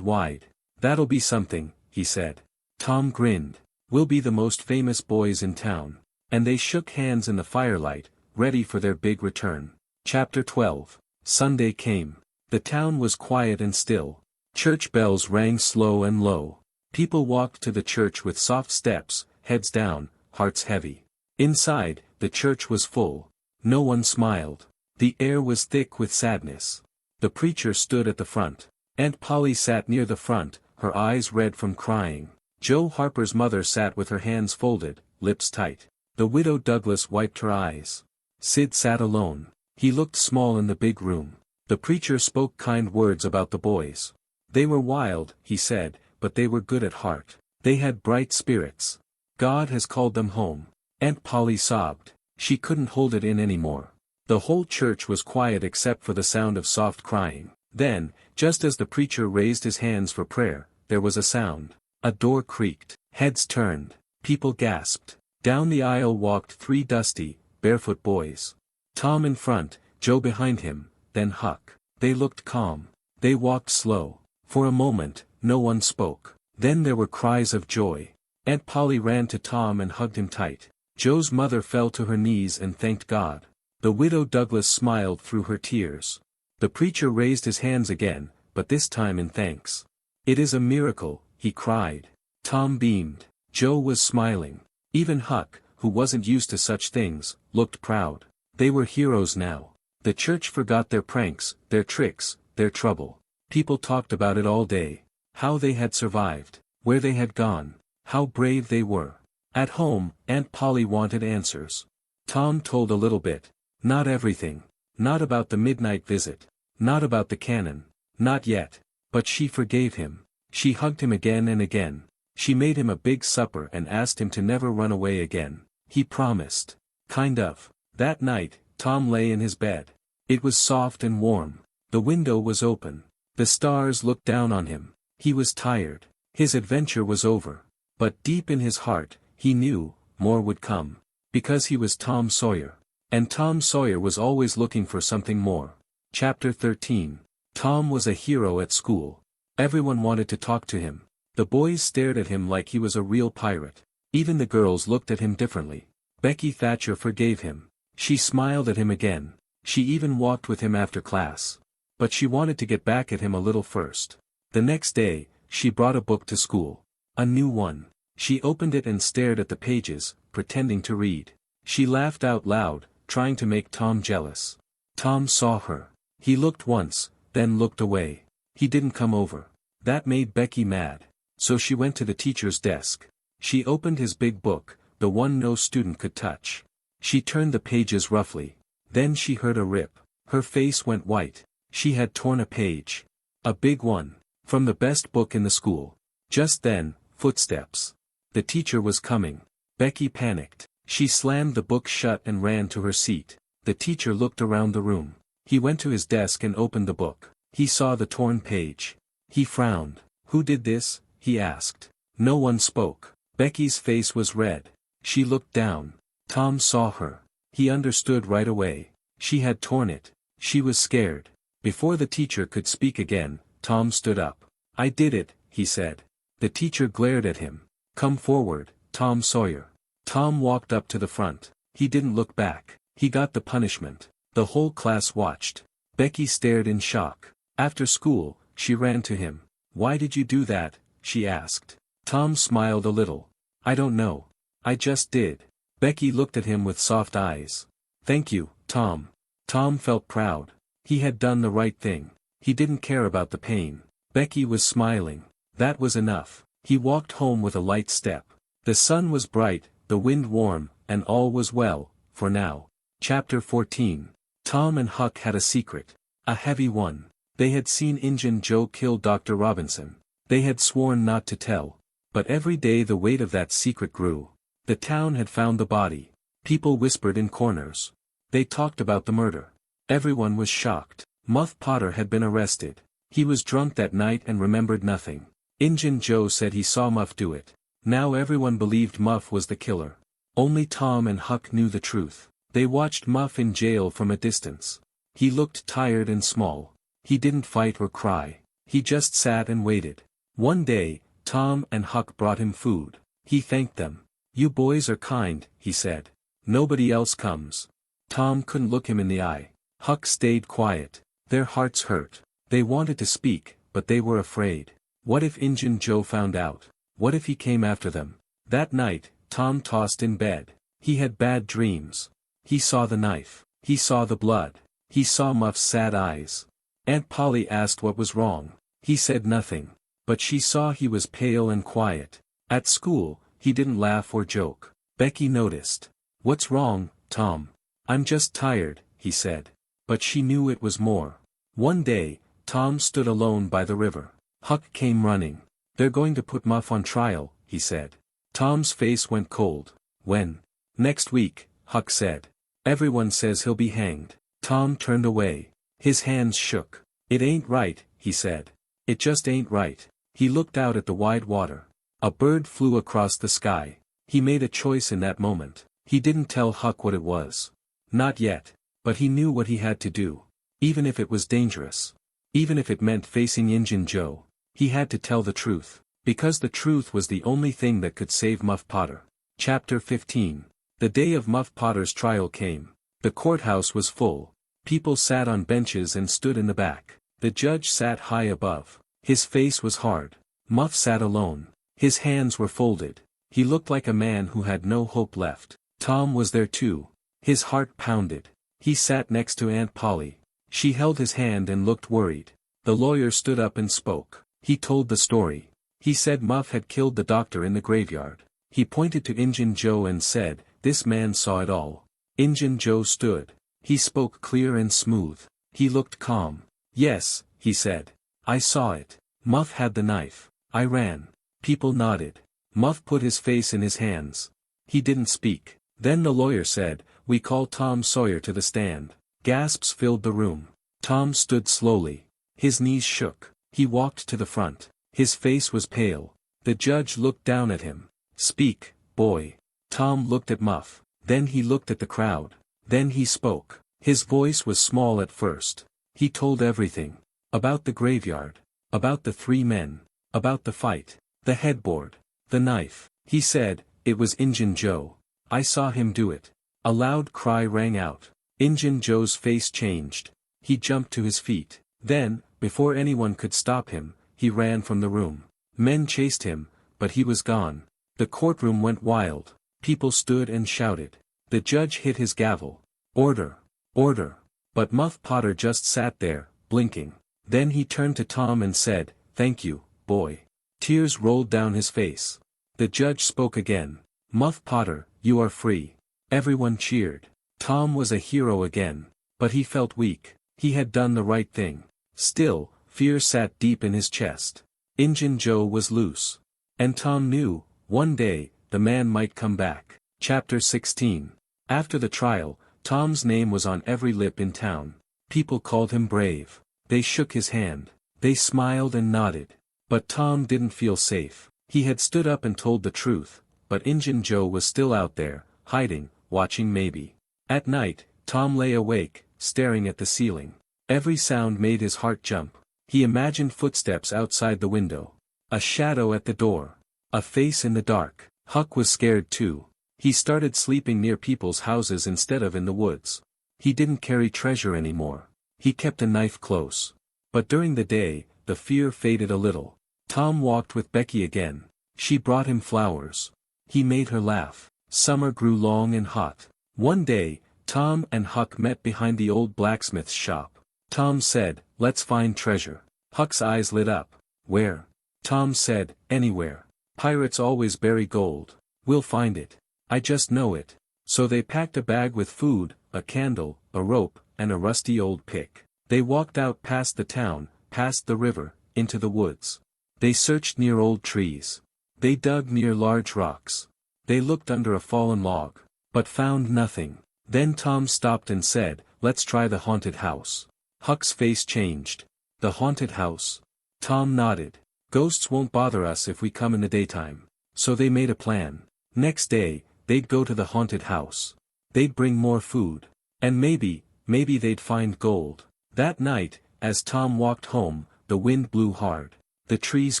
wide. That'll be something, he said. Tom grinned. We'll be the most famous boys in town. And they shook hands in the firelight, ready for their big return. Chapter 12. Sunday came. The town was quiet and still. Church bells rang slow and low. People walked to the church with soft steps, heads down, hearts heavy. Inside, the church was full. No one smiled. The air was thick with sadness. The preacher stood at the front. Aunt Polly sat near the front, her eyes red from crying. Joe Harper's mother sat with her hands folded, lips tight. The widow Douglas wiped her eyes. Sid sat alone. He looked small in the big room. The preacher spoke kind words about the boys. They were wild, he said, but they were good at heart. They had bright spirits. God has called them home. Aunt Polly sobbed. She couldn't hold it in anymore. The whole church was quiet except for the sound of soft crying. Then, just as the preacher raised his hands for prayer, there was a sound. A door creaked. Heads turned. People gasped. Down the aisle walked 3 dusty, barefoot boys. Tom in front, Joe behind him, then Huck. They looked calm. They walked slow. For a moment, no one spoke. Then there were cries of joy. Aunt Polly ran to Tom and hugged him tight. Joe's mother fell to her knees and thanked God. The widow Douglas smiled through her tears. The preacher raised his hands again, but this time in thanks. "It is a miracle," he cried. Tom beamed. Joe was smiling. Even Huck, who wasn't used to such things, looked proud. They were heroes now. The church forgot their pranks, their tricks, their trouble. People talked about it all day. How they had survived, where they had gone, how brave they were. At home, Aunt Polly wanted answers. Tom told a little bit. Not everything. Not about the midnight visit. Not about the cannon. Not yet. But she forgave him. She hugged him again and again. She made him a big supper and asked him to never run away again. He promised. Kind of. That night, Tom lay in his bed. It was soft and warm. The window was open. The stars looked down on him. He was tired. His adventure was over. But deep in his heart, he knew, more would come. Because he was Tom Sawyer. And Tom Sawyer was always looking for something more. Chapter 13. Tom was a hero at school. Everyone wanted to talk to him. The boys stared at him like he was a real pirate. Even the girls looked at him differently. Becky Thatcher forgave him. She smiled at him again. She even walked with him after class. But she wanted to get back at him a little first. The next day, she brought a book to school. A new one. She opened it and stared at the pages, pretending to read. She laughed out loud, trying to make Tom jealous. Tom saw her. He looked once, then looked away. He didn't come over. That made Becky mad. So she went to the teacher's desk. She opened his big book, the one no student could touch. She turned the pages roughly. Then she heard a rip. Her face went white. She had torn a page. A big one. From the best book in the school. Just then, footsteps. The teacher was coming. Becky panicked. She slammed the book shut and ran to her seat. The teacher looked around the room. He went to his desk and opened the book. He saw the torn page. He frowned. "Who did this?" he asked. No one spoke. Becky's face was red. She looked down. Tom saw her. He understood right away. She had torn it. She was scared. Before the teacher could speak again, Tom stood up. "I did it," he said. The teacher glared at him. "Come forward, Tom Sawyer." Tom walked up to the front. He didn't look back. He got the punishment. The whole class watched. Becky stared in shock. After school, she ran to him. "Why did you do that?" she asked. Tom smiled a little. "I don't know. I just did." Becky looked at him with soft eyes. "Thank you, Tom." Tom felt proud. He had done the right thing. He didn't care about the pain. Becky was smiling. That was enough. He walked home with a light step. The sun was bright, the wind warm, and all was well, for now. Chapter 14. Tom and Huck had a secret. A heavy one. They had seen Injun Joe kill Dr. Robinson. They had sworn not to tell. But every day the weight of that secret grew. The town had found the body. People whispered in corners. They talked about the murder. Everyone was shocked. Muff Potter had been arrested. He was drunk that night and remembered nothing. Injun Joe said he saw Muff do it. Now everyone believed Muff was the killer. Only Tom and Huck knew the truth. They watched Muff in jail from a distance. He looked tired and small. He didn't fight or cry. He just sat and waited. One day, Tom and Huck brought him food. He thanked them. "You boys are kind," he said. "Nobody else comes." Tom couldn't look him in the eye. Huck stayed quiet. Their hearts hurt. They wanted to speak, but they were afraid. What if Injun Joe found out? What if he came after them? That night, Tom tossed in bed. He had bad dreams. He saw the knife. He saw the blood. He saw Muff's sad eyes. Aunt Polly asked what was wrong. He said nothing. But she saw he was pale and quiet. At school, he didn't laugh or joke. Becky noticed. "What's wrong, Tom?" "I'm just tired," he said. But she knew it was more. One day, Tom stood alone by the river. Huck came running. "They're going to put Muff on trial," he said. Tom's face went cold. "When?" "Next week," Huck said. "Everyone says he'll be hanged." Tom turned away. His hands shook. "It ain't right," he said. "It just ain't right." He looked out at the wide water. A bird flew across the sky. He made a choice in that moment. He didn't tell Huck what it was. Not yet. But he knew what he had to do. Even if it was dangerous. Even if it meant facing Injun Joe. He had to tell the truth. Because the truth was the only thing that could save Muff Potter. Chapter 15. The day of Muff Potter's trial came. The courthouse was full. People sat on benches and stood in the back. The judge sat high above. His face was hard. Muff sat alone. His hands were folded. He looked like a man who had no hope left. Tom was there too. His heart pounded. He sat next to Aunt Polly. She held his hand and looked worried. The lawyer stood up and spoke. He told the story. He said Muff had killed the doctor in the graveyard. He pointed to Injun Joe and said, "This man saw it all." Injun Joe stood. He spoke clear and smooth. He looked calm. "Yes," he said. "I saw it. Muff had the knife. I ran." People nodded. Muff put his face in his hands. He didn't speak. Then the lawyer said, "We call Tom Sawyer to the stand." Gasps filled the room. Tom stood slowly. His knees shook. He walked to the front. His face was pale. The judge looked down at him. "Speak, boy." Tom looked at Muff. Then he looked at the crowd. Then he spoke. His voice was small at first. He told everything. About the graveyard. About the 3 men. About the fight. The headboard. The knife. He said, "It was Injun Joe. I saw him do it." A loud cry rang out. Injun Joe's face changed. He jumped to his feet. Then, before anyone could stop him, he ran from the room. Men chased him, but he was gone. The courtroom went wild. People stood and shouted. The judge hit his gavel. "Order! Order!" But Muff Potter just sat there, blinking. Then he turned to Tom and said, "Thank you, boy." Tears rolled down his face. The judge spoke again. "Muff Potter, you are free." Everyone cheered. Tom was a hero again. But he felt weak. He had done the right thing. Still, fear sat deep in his chest. Injun Joe was loose. And Tom knew, one day, the man might come back. Chapter 16. After the trial, Tom's name was on every lip in town. People called him brave. They shook his hand. They smiled and nodded. But Tom didn't feel safe. He had stood up and told the truth, but Injun Joe was still out there, hiding, watching maybe. At night, Tom lay awake, staring at the ceiling. Every sound made his heart jump. He imagined footsteps outside the window. A shadow at the door. A face in the dark. Huck was scared too. He started sleeping near people's houses instead of in the woods. He didn't carry treasure anymore. He kept a knife close. But during the day, the fear faded a little. Tom walked with Becky again. She brought him flowers. He made her laugh. Summer grew long and hot. One day, Tom and Huck met behind the old blacksmith's shop. Tom said, "Let's find treasure." Huck's eyes lit up. "Where?" Tom said, "Anywhere. Pirates always bury gold. We'll find it. I just know it." So they packed a bag with food, a candle, a rope, and a rusty old pick. They walked out past the town, past the river, into the woods. They searched near old trees. They dug near large rocks. They looked under a fallen log, but found nothing. Then Tom stopped and said, "Let's try the haunted house." Huck's face changed. "The haunted house?" Tom nodded. "Ghosts won't bother us if we come in the daytime." So they made a plan. Next day, they'd go to the haunted house. They'd bring more food. And maybe they'd find gold. That night, as Tom walked home, the wind blew hard. The trees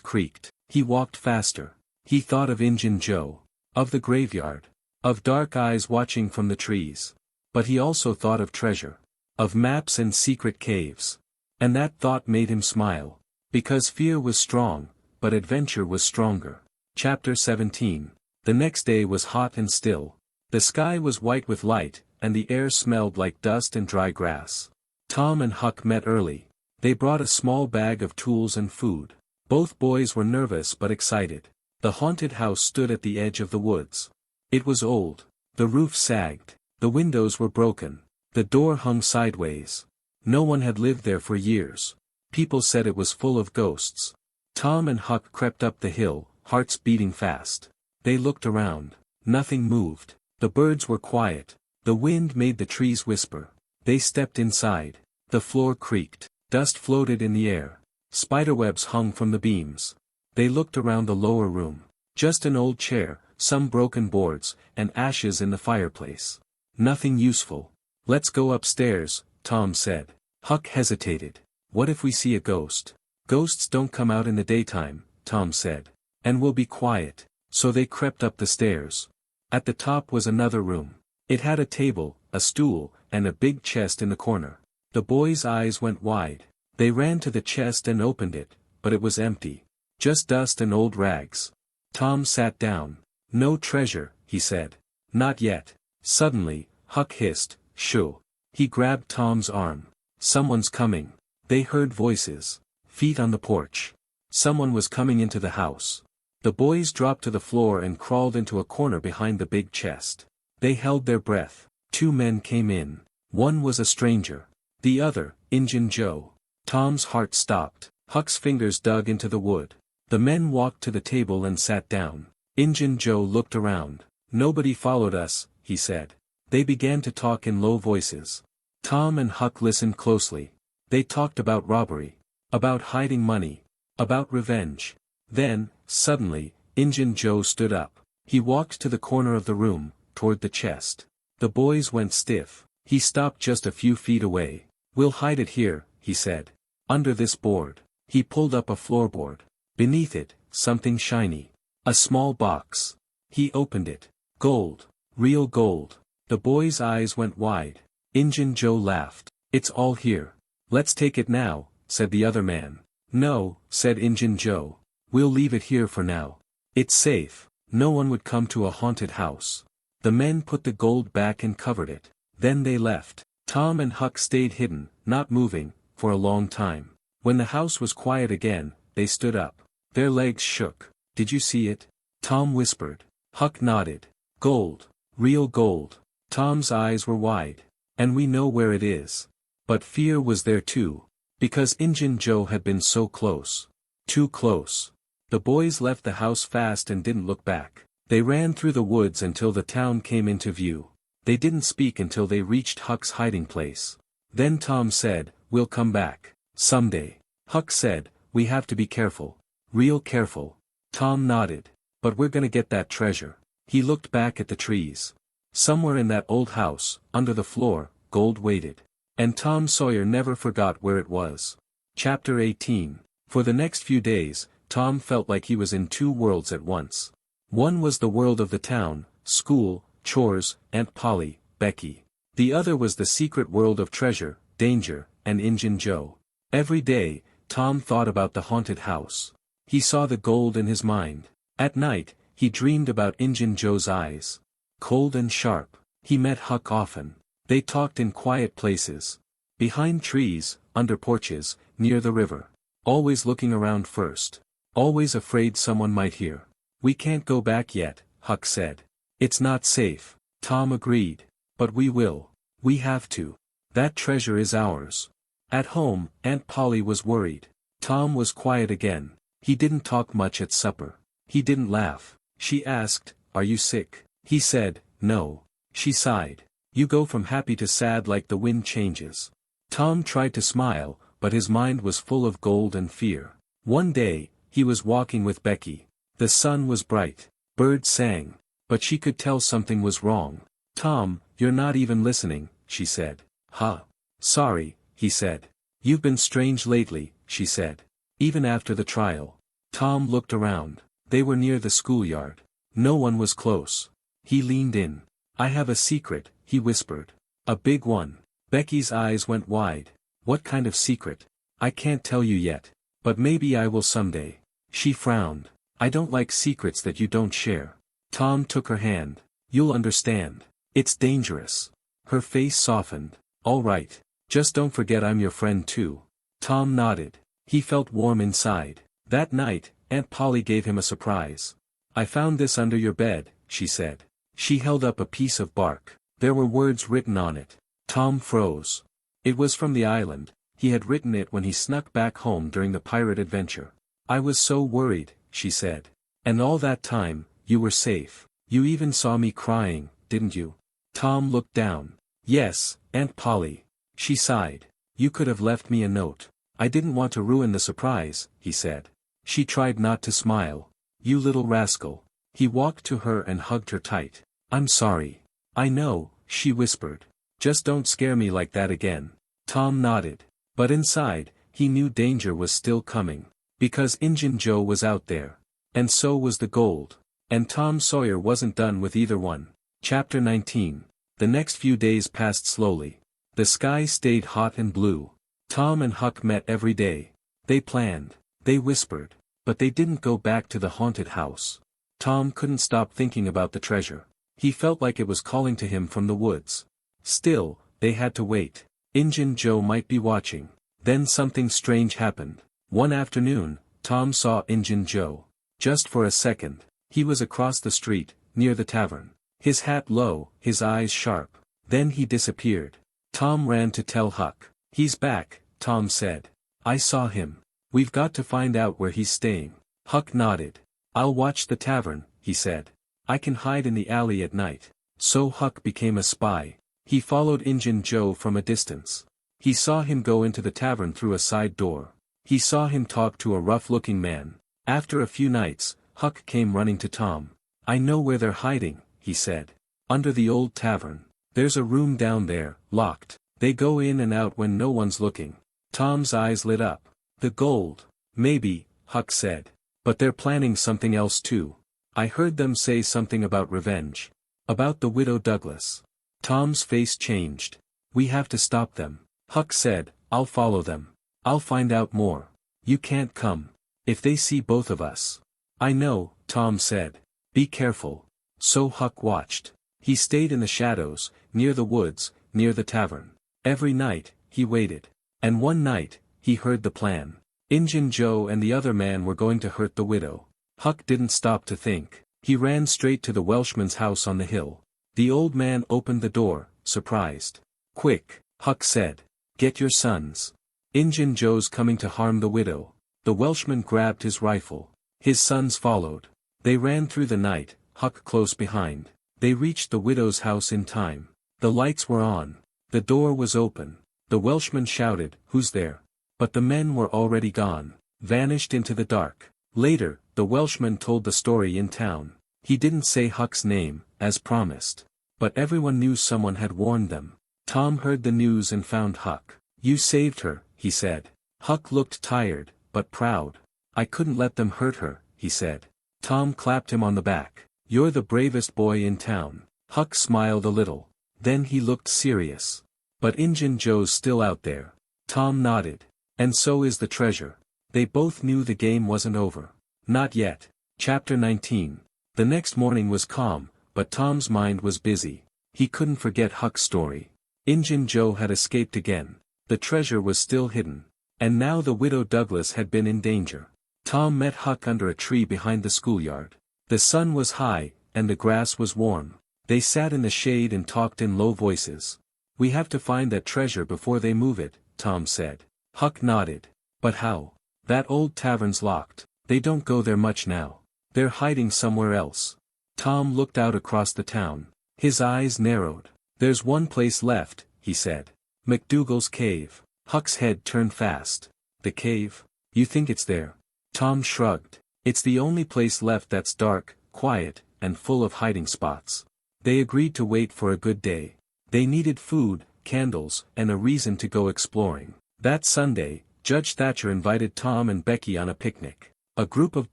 creaked. He walked faster. He thought of Injun Joe. Of the graveyard. Of dark eyes watching from the trees. But he also thought of treasure. Of maps and secret caves. And that thought made him smile. Because fear was strong, but adventure was stronger. Chapter 17. The next day was hot and still. The sky was white with light, and the air smelled like dust and dry grass. Tom and Huck met early. They brought a small bag of tools and food. Both boys were nervous but excited. The haunted house stood at the edge of the woods. It was old. The roof sagged. The windows were broken. The door hung sideways. No one had lived there for years. People said it was full of ghosts. Tom and Huck crept up the hill, hearts beating fast. They looked around. Nothing moved. The birds were quiet. The wind made the trees whisper. They stepped inside. The floor creaked. Dust floated in the air. Spiderwebs hung from the beams. They looked around the lower room. Just an old chair, some broken boards, and ashes in the fireplace. Nothing useful. "Let's go upstairs," Tom said. Huck hesitated. "What if we see a ghost?" "Ghosts don't come out in the daytime," Tom said. "And we'll be quiet." So they crept up the stairs. At the top was another room. It had a table, a stool, and a big chest in the corner. The boys' eyes went wide. They ran to the chest and opened it, but it was empty. Just dust and old rags. Tom sat down. "No treasure," he said. "Not yet." Suddenly, Huck hissed, "Shoo!" He grabbed Tom's arm. "Someone's coming." They heard voices. Feet on the porch. Someone was coming into the house. The boys dropped to the floor and crawled into a corner behind the big chest. They held their breath. 2 men came in. One was a stranger. The other, Injun Joe. Tom's heart stopped. Huck's fingers dug into the wood. The men walked to the table and sat down. Injun Joe looked around. "Nobody followed us," he said. They began to talk in low voices. Tom and Huck listened closely. They talked about robbery. About hiding money. About revenge. Then, suddenly, Injun Joe stood up. He walked to the corner of the room, toward the chest. The boys went stiff. He stopped just a few feet away. "We'll hide it here," he said. "Under this board." He pulled up a floorboard. Beneath it, something shiny. A small box. He opened it. Gold. Real gold. The boys' eyes went wide. Injun Joe laughed. "It's all here. Let's take it now," said the other man. "No," said Injun Joe. "We'll leave it here for now. It's safe. No one would come to a haunted house." The men put the gold back and covered it. Then they left. Tom and Huck stayed hidden, not moving, for a long time. When the house was quiet again, they stood up. Their legs shook. "Did you see it?" Tom whispered. Huck nodded. "Gold. Real gold." Tom's eyes were wide. "And we know where it is." But fear was there too. Because Injun Joe had been so close. Too close. The boys left the house fast and didn't look back. They ran through the woods until the town came into view. They didn't speak until they reached Huck's hiding place. Then Tom said, "We'll come back. Someday." Huck said, "We have to be careful. Real careful." Tom nodded. "But we're gonna get that treasure." He looked back at the trees. Somewhere in that old house, under the floor, gold waited. And Tom Sawyer never forgot where it was. Chapter 18. For the next few days, Tom felt like he was in 2 worlds at once. One was the world of the town, school, chores, Aunt Polly, Becky. The other was the secret world of treasure, danger, and Injun Joe. Every day, Tom thought about the haunted house. He saw the gold in his mind. At night, he dreamed about Injun Joe's eyes. Cold and sharp. He met Huck often. They talked in quiet places. Behind trees, under porches, near the river. Always looking around first. Always afraid someone might hear. "We can't go back yet," Huck said. "It's not safe." Tom agreed. "But we will. We have to. That treasure is ours." At home, Aunt Polly was worried. Tom was quiet again. He didn't talk much at supper. He didn't laugh. She asked, "Are you sick?" He said, "No." She sighed. "You go from happy to sad like the wind changes." Tom tried to smile, but his mind was full of gold and fear. One day, he was walking with Becky. The sun was bright. Birds sang. But she could tell something was wrong. "Tom, you're not even listening," she said. "Huh. Sorry," he said. "You've been strange lately," she said. Even after the trial. Tom looked around. They were near the schoolyard. No one was close. He leaned in. "I have a secret," he whispered. "A big one." Becky's eyes went wide. "What kind of secret?" "I can't tell you yet. But maybe I will someday." She frowned. "I don't like secrets that you don't share." Tom took her hand. "You'll understand. It's dangerous." Her face softened. "All right. Just don't forget I'm your friend too." Tom nodded. He felt warm inside. That night, Aunt Polly gave him a surprise. "I found this under your bed," she said. She held up a piece of bark. There were words written on it. Tom froze. It was from the island. He had written it when he snuck back home during the pirate adventure. "I was so worried," she said. "And all that time, you were safe. You even saw me crying, didn't you?" Tom looked down. "Yes, Aunt Polly." She sighed. "You could have left me a note." "I didn't want to ruin the surprise," he said. She tried not to smile. "You little rascal." He walked to her and hugged her tight. "I'm sorry." "I know," she whispered. "Just don't scare me like that again." Tom nodded. But inside, he knew danger was still coming. Because Injun Joe was out there. And so was the gold. And Tom Sawyer wasn't done with either one. Chapter 19. The next few days passed slowly. The sky stayed hot and blue. Tom and Huck met every day. They planned. They whispered. But they didn't go back to the haunted house. Tom couldn't stop thinking about the treasure. He felt like it was calling to him from the woods. Still, they had to wait. Injun Joe might be watching. Then something strange happened. One afternoon, Tom saw Injun Joe. Just for a second. He was across the street, near the tavern. His hat low, his eyes sharp. Then he disappeared. Tom ran to tell Huck. "He's back," Tom said. "I saw him. We've got to find out where he's staying." Huck nodded. "I'll watch the tavern," he said. "I can hide in the alley at night." So Huck became a spy. He followed Injun Joe from a distance. He saw him go into the tavern through a side door. He saw him talk to a rough-looking man. After a few nights, Huck came running to Tom. "I know where they're hiding," he said. "Under the old tavern. There's a room down there, locked. They go in and out when no one's looking." Tom's eyes lit up. "The gold." "Maybe," Huck said. "But they're planning something else too. I heard them say something about revenge. About the widow Douglas." Tom's face changed. "We have to stop them." Huck said, "I'll follow them. I'll find out more. You can't come. If they see both of us." "I know," Tom said. "Be careful." So Huck watched. He stayed in the shadows, near the woods, near the tavern. Every night, he waited. And one night, he heard the plan. Injun Joe and the other man were going to hurt the widow. Huck didn't stop to think. He ran straight to the Welshman's house on the hill. The old man opened the door, surprised. "Quick," Huck said. "Get your sons. Injun Joe's coming to harm the widow." The Welshman grabbed his rifle. His sons followed. They ran through the night, Huck close behind. They reached the widow's house in time. The lights were on. The door was open. The Welshman shouted, "Who's there?" But the men were already gone, vanished into the dark. Later, the Welshman told the story in town. He didn't say Huck's name, as promised. But everyone knew someone had warned them. Tom heard the news and found Huck. "You saved her," he said. Huck looked tired, but proud. "I couldn't let them hurt her," he said. Tom clapped him on the back. "You're the bravest boy in town." Huck smiled a little. Then he looked serious. "But Injun Joe's still out there." Tom nodded. "And so is the treasure." They both knew the game wasn't over. Not yet. Chapter 19. The next morning was calm, but Tom's mind was busy. He couldn't forget Huck's story. Injun Joe had escaped again. The treasure was still hidden. And now the widow Douglas had been in danger. Tom met Huck under a tree behind the schoolyard. The sun was high, and the grass was warm. They sat in the shade and talked in low voices. "We have to find that treasure before they move it," Tom said. Huck nodded. "But how? That old tavern's locked. They don't go there much now. They're hiding somewhere else." Tom looked out across the town. His eyes narrowed. "There's one place left," he said. "McDougal's cave." Huck's head turned fast. "The cave? You think it's there?" Tom shrugged. "It's the only place left that's dark, quiet, and full of hiding spots." They agreed to wait for a good day. They needed food, candles, and a reason to go exploring. That Sunday, Judge Thatcher invited Tom and Becky on a picnic. A group of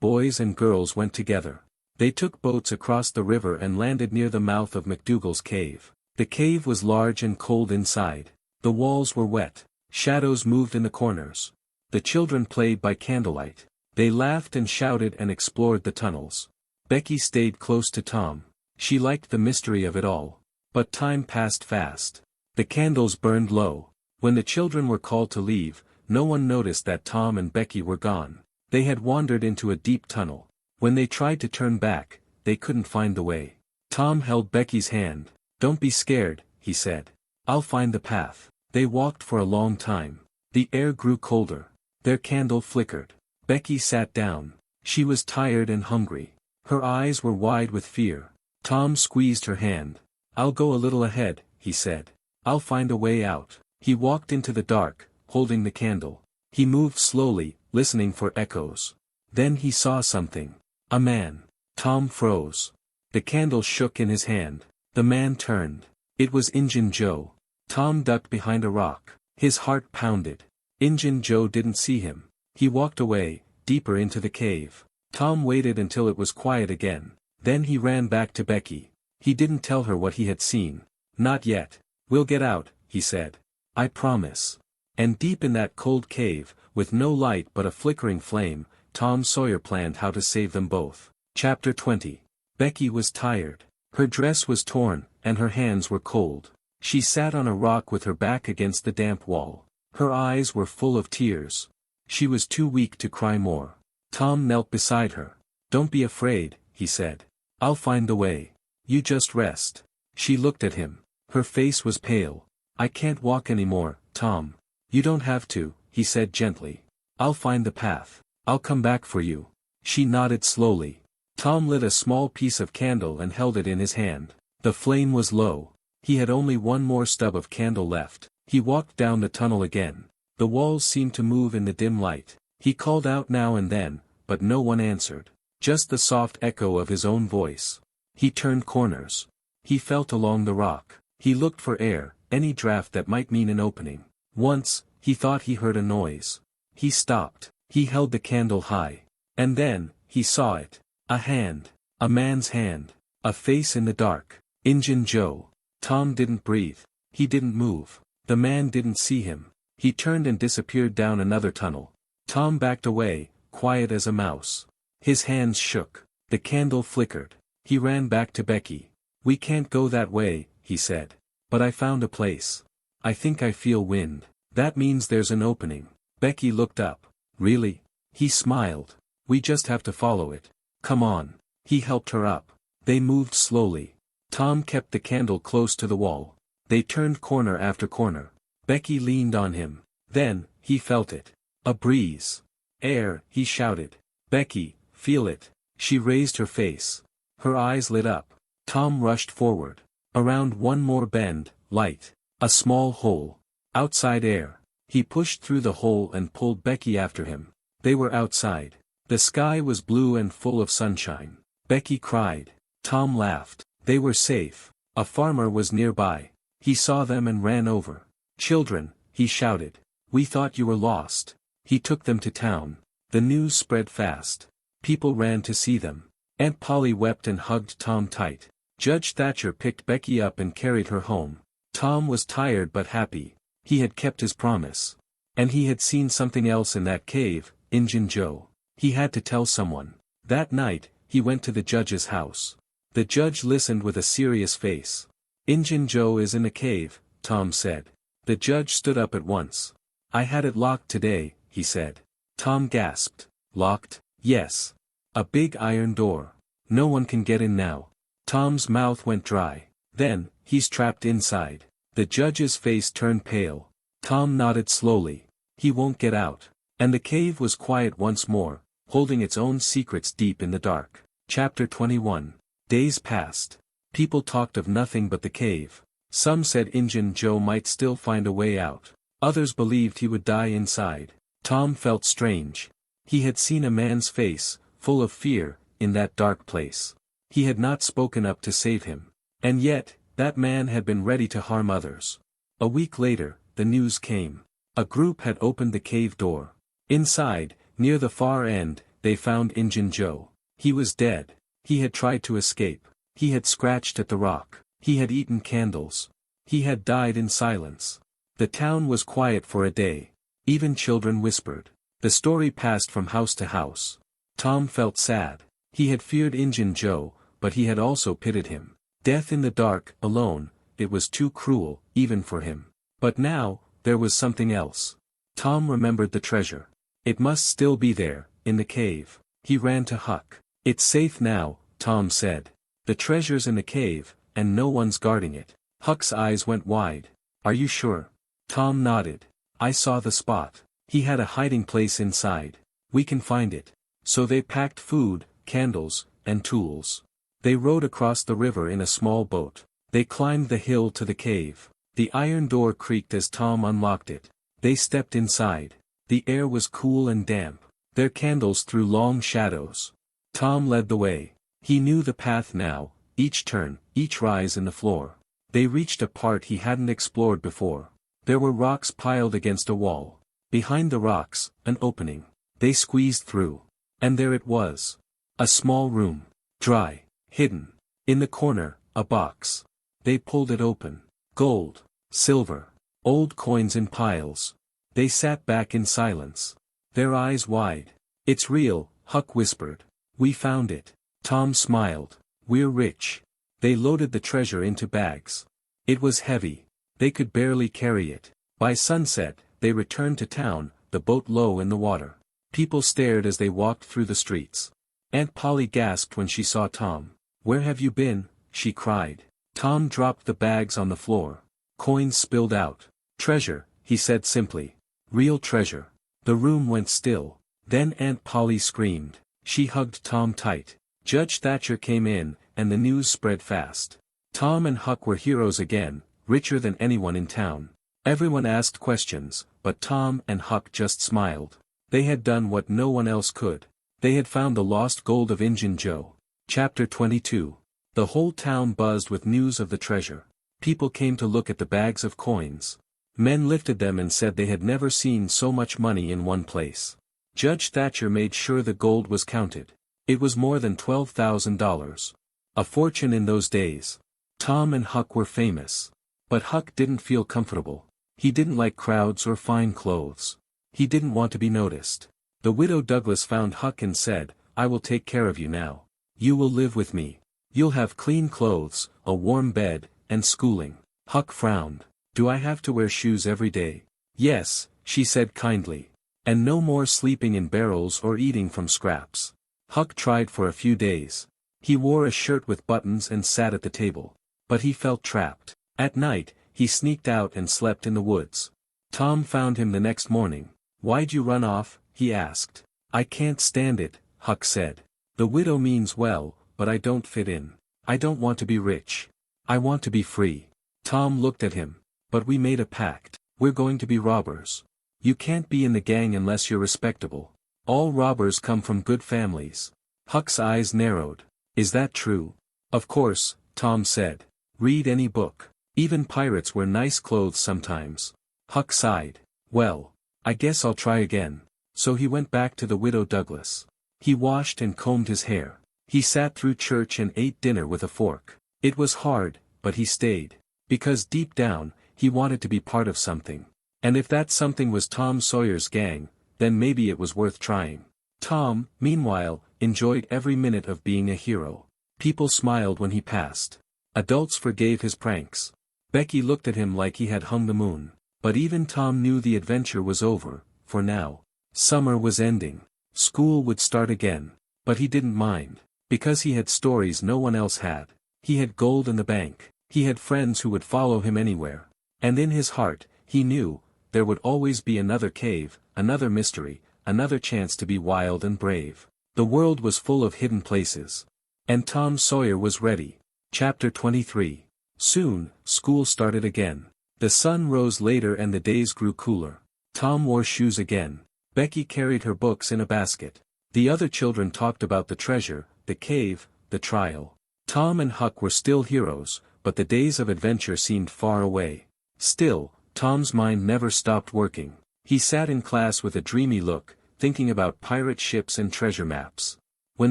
boys and girls went together. They took boats across the river and landed near the mouth of McDougal's cave. The cave was large and cold inside. The walls were wet. Shadows moved in the corners. The children played by candlelight. They laughed and shouted and explored the tunnels. Becky stayed close to Tom. She liked the mystery of it all. But time passed fast. The candles burned low. When the children were called to leave, no one noticed that Tom and Becky were gone. They had wandered into a deep tunnel. When they tried to turn back, they couldn't find the way. Tom held Becky's hand. "Don't be scared," he said. "I'll find the path." They walked for a long time. The air grew colder. Their candle flickered. Becky sat down. She was tired and hungry. Her eyes were wide with fear. Tom squeezed her hand. "I'll go a little ahead," he said. "I'll find a way out." He walked into the dark, holding the candle. He moved slowly, listening for echoes. Then he saw something. A man. Tom froze. The candle shook in his hand. The man turned. It was Injun Joe. Tom ducked behind a rock. His heart pounded. Injun Joe didn't see him. He walked away, deeper into the cave. Tom waited until it was quiet again. Then he ran back to Becky. He didn't tell her what he had seen. "Not yet. We'll get out," he said. I promise. And deep in that cold cave, with no light but a flickering flame, Tom Sawyer planned how to save them both. Chapter 20. Becky was tired. Her dress was torn, and her hands were cold. She sat on a rock with her back against the damp wall. Her eyes were full of tears. She was too weak to cry more. Tom knelt beside her. "Don't be afraid," he said. "I'll find the way. You just rest." She looked at him. Her face was pale. "I can't walk anymore, Tom." "You don't have to," he said gently. "I'll find the path. I'll come back for you." She nodded slowly. Tom lit a small piece of candle and held it in his hand. The flame was low. He had only one more stub of candle left. He walked down the tunnel again. The walls seemed to move in the dim light. He called out now and then, but no one answered. Just the soft echo of his own voice. He turned corners. He felt along the rock. He looked for air, any draft that might mean an opening. Once, he thought he heard a noise. He stopped. He held the candle high. And then, he saw it. A hand. A man's hand. A face in the dark. Injun Joe. Tom didn't breathe. He didn't move. The man didn't see him. He turned and disappeared down another tunnel. Tom backed away, quiet as a mouse. His hands shook. The candle flickered. He ran back to Becky. "We can't go that way," he said. "But I found a place. I think I feel wind. That means there's an opening." Becky looked up. "Really?" He smiled. "We just have to follow it. Come on." He helped her up. They moved slowly. Tom kept the candle close to the wall. They turned corner after corner. Becky leaned on him. Then, he felt it. A breeze. "Air," he shouted. "Becky, feel it." She raised her face. Her eyes lit up. Tom rushed forward. Around one more bend, light. A small hole. Outside air. He pushed through the hole and pulled Becky after him. They were outside. The sky was blue and full of sunshine. Becky cried. Tom laughed. They were safe. A farmer was nearby. He saw them and ran over. "Children," he shouted. "We thought you were lost." He took them to town. The news spread fast. People ran to see them. Aunt Polly wept and hugged Tom tight. Judge Thatcher picked Becky up and carried her home. Tom was tired but happy. He had kept his promise. And he had seen something else in that cave, Injun Joe. He had to tell someone. That night, he went to the judge's house. The judge listened with a serious face. "Injun Joe is in the cave," Tom said. The judge stood up at once. "I had it locked today," he said. Tom gasped. "Locked?" "Yes. A big iron door. No one can get in now." Tom's mouth went dry. "Then, he's trapped inside." The judge's face turned pale. Tom nodded slowly. "He won't get out." And the cave was quiet once more, holding its own secrets deep in the dark. Chapter 21. Days passed. People talked of nothing but the cave. Some said Injun Joe might still find a way out. Others believed he would die inside. Tom felt strange. He had seen a man's face, full of fear, in that dark place. He had not spoken up to save him. And yet, that man had been ready to harm others. A week later, the news came. A group had opened the cave door. Inside, near the far end, they found Injun Joe. He was dead. He had tried to escape. He had scratched at the rock. He had eaten candles. He had died in silence. The town was quiet for a day. Even children whispered. The story passed from house to house. Tom felt sad. He had feared Injun Joe, but he had also pitied him. Death in the dark, alone, it was too cruel, even for him. But now, there was something else. Tom remembered the treasure. It must still be there, in the cave. He ran to Huck. "It's safe now," Tom said. "The treasure's in the cave, and no one's guarding it." Huck's eyes went wide. "Are you sure?" Tom nodded. "I saw the spot. He had a hiding place inside. We can find it." So they packed food, candles, and tools. They rowed across the river in a small boat. They climbed the hill to the cave. The iron door creaked as Tom unlocked it. They stepped inside. The air was cool and damp. Their candles threw long shadows. Tom led the way. He knew the path now, each turn, each rise in the floor. They reached a part he hadn't explored before. There were rocks piled against a wall. Behind the rocks, an opening. They squeezed through. And there it was. A small room. Dry. Hidden. In the corner, a box. They pulled it open. Gold. Silver. Old coins in piles. They sat back in silence. Their eyes wide. "It's real," Huck whispered. "We found it." Tom smiled. "We're rich." They loaded the treasure into bags. It was heavy. They could barely carry it. By sunset, they returned to town, the boat low in the water. People stared as they walked through the streets. Aunt Polly gasped when she saw Tom. "Where have you been?" she cried. Tom dropped the bags on the floor. Coins spilled out. "Treasure," he said simply. "Real treasure." The room went still. Then Aunt Polly screamed. She hugged Tom tight. Judge Thatcher came in, and the news spread fast. Tom and Huck were heroes again, richer than anyone in town. Everyone asked questions, but Tom and Huck just smiled. They had done what no one else could. They had found the lost gold of Injun Joe. Chapter 22. The whole town buzzed with news of the treasure. People came to look at the bags of coins. Men lifted them and said they had never seen so much money in one place. Judge Thatcher made sure the gold was counted. It was more than $12,000. A fortune in those days. Tom and Huck were famous. But Huck didn't feel comfortable. He didn't like crowds or fine clothes. He didn't want to be noticed. The widow Douglas found Huck and said, "I will take care of you now. You will live with me. You'll have clean clothes, a warm bed, and schooling." Huck frowned. "Do I have to wear shoes every day?" "Yes," she said kindly. "And no more sleeping in barrels or eating from scraps." Huck tried for a few days. He wore a shirt with buttons and sat at the table. But he felt trapped. At night, he sneaked out and slept in the woods. Tom found him the next morning. "Why'd you run off?" he asked. "I can't stand it," Huck said. "The widow means well, but I don't fit in. I don't want to be rich. I want to be free." Tom looked at him. "But we made a pact. We're going to be robbers. You can't be in the gang unless you're respectable. All robbers come from good families." Huck's eyes narrowed. "Is that true?" "Of course," Tom said. "Read any book. Even pirates wear nice clothes sometimes." Huck sighed. "Well, I guess I'll try again." So he went back to the widow Douglas. He washed and combed his hair. He sat through church and ate dinner with a fork. It was hard, but he stayed. Because deep down, he wanted to be part of something. And if that something was Tom Sawyer's gang, then maybe it was worth trying. Tom, meanwhile, enjoyed every minute of being a hero. People smiled when he passed. Adults forgave his pranks. Becky looked at him like he had hung the moon. But even Tom knew the adventure was over, for now. Summer was ending. School would start again. But he didn't mind. Because he had stories no one else had. He had gold in the bank. He had friends who would follow him anywhere. And in his heart, he knew, there would always be another cave, another mystery, another chance to be wild and brave. The world was full of hidden places. And Tom Sawyer was ready. Chapter 23. Soon, school started again. The sun rose later and the days grew cooler. Tom wore shoes again. Becky carried her books in a basket. The other children talked about the treasure, the cave, the trial. Tom and Huck were still heroes, but the days of adventure seemed far away. Still, Tom's mind never stopped working. He sat in class with a dreamy look, thinking about pirate ships and treasure maps. When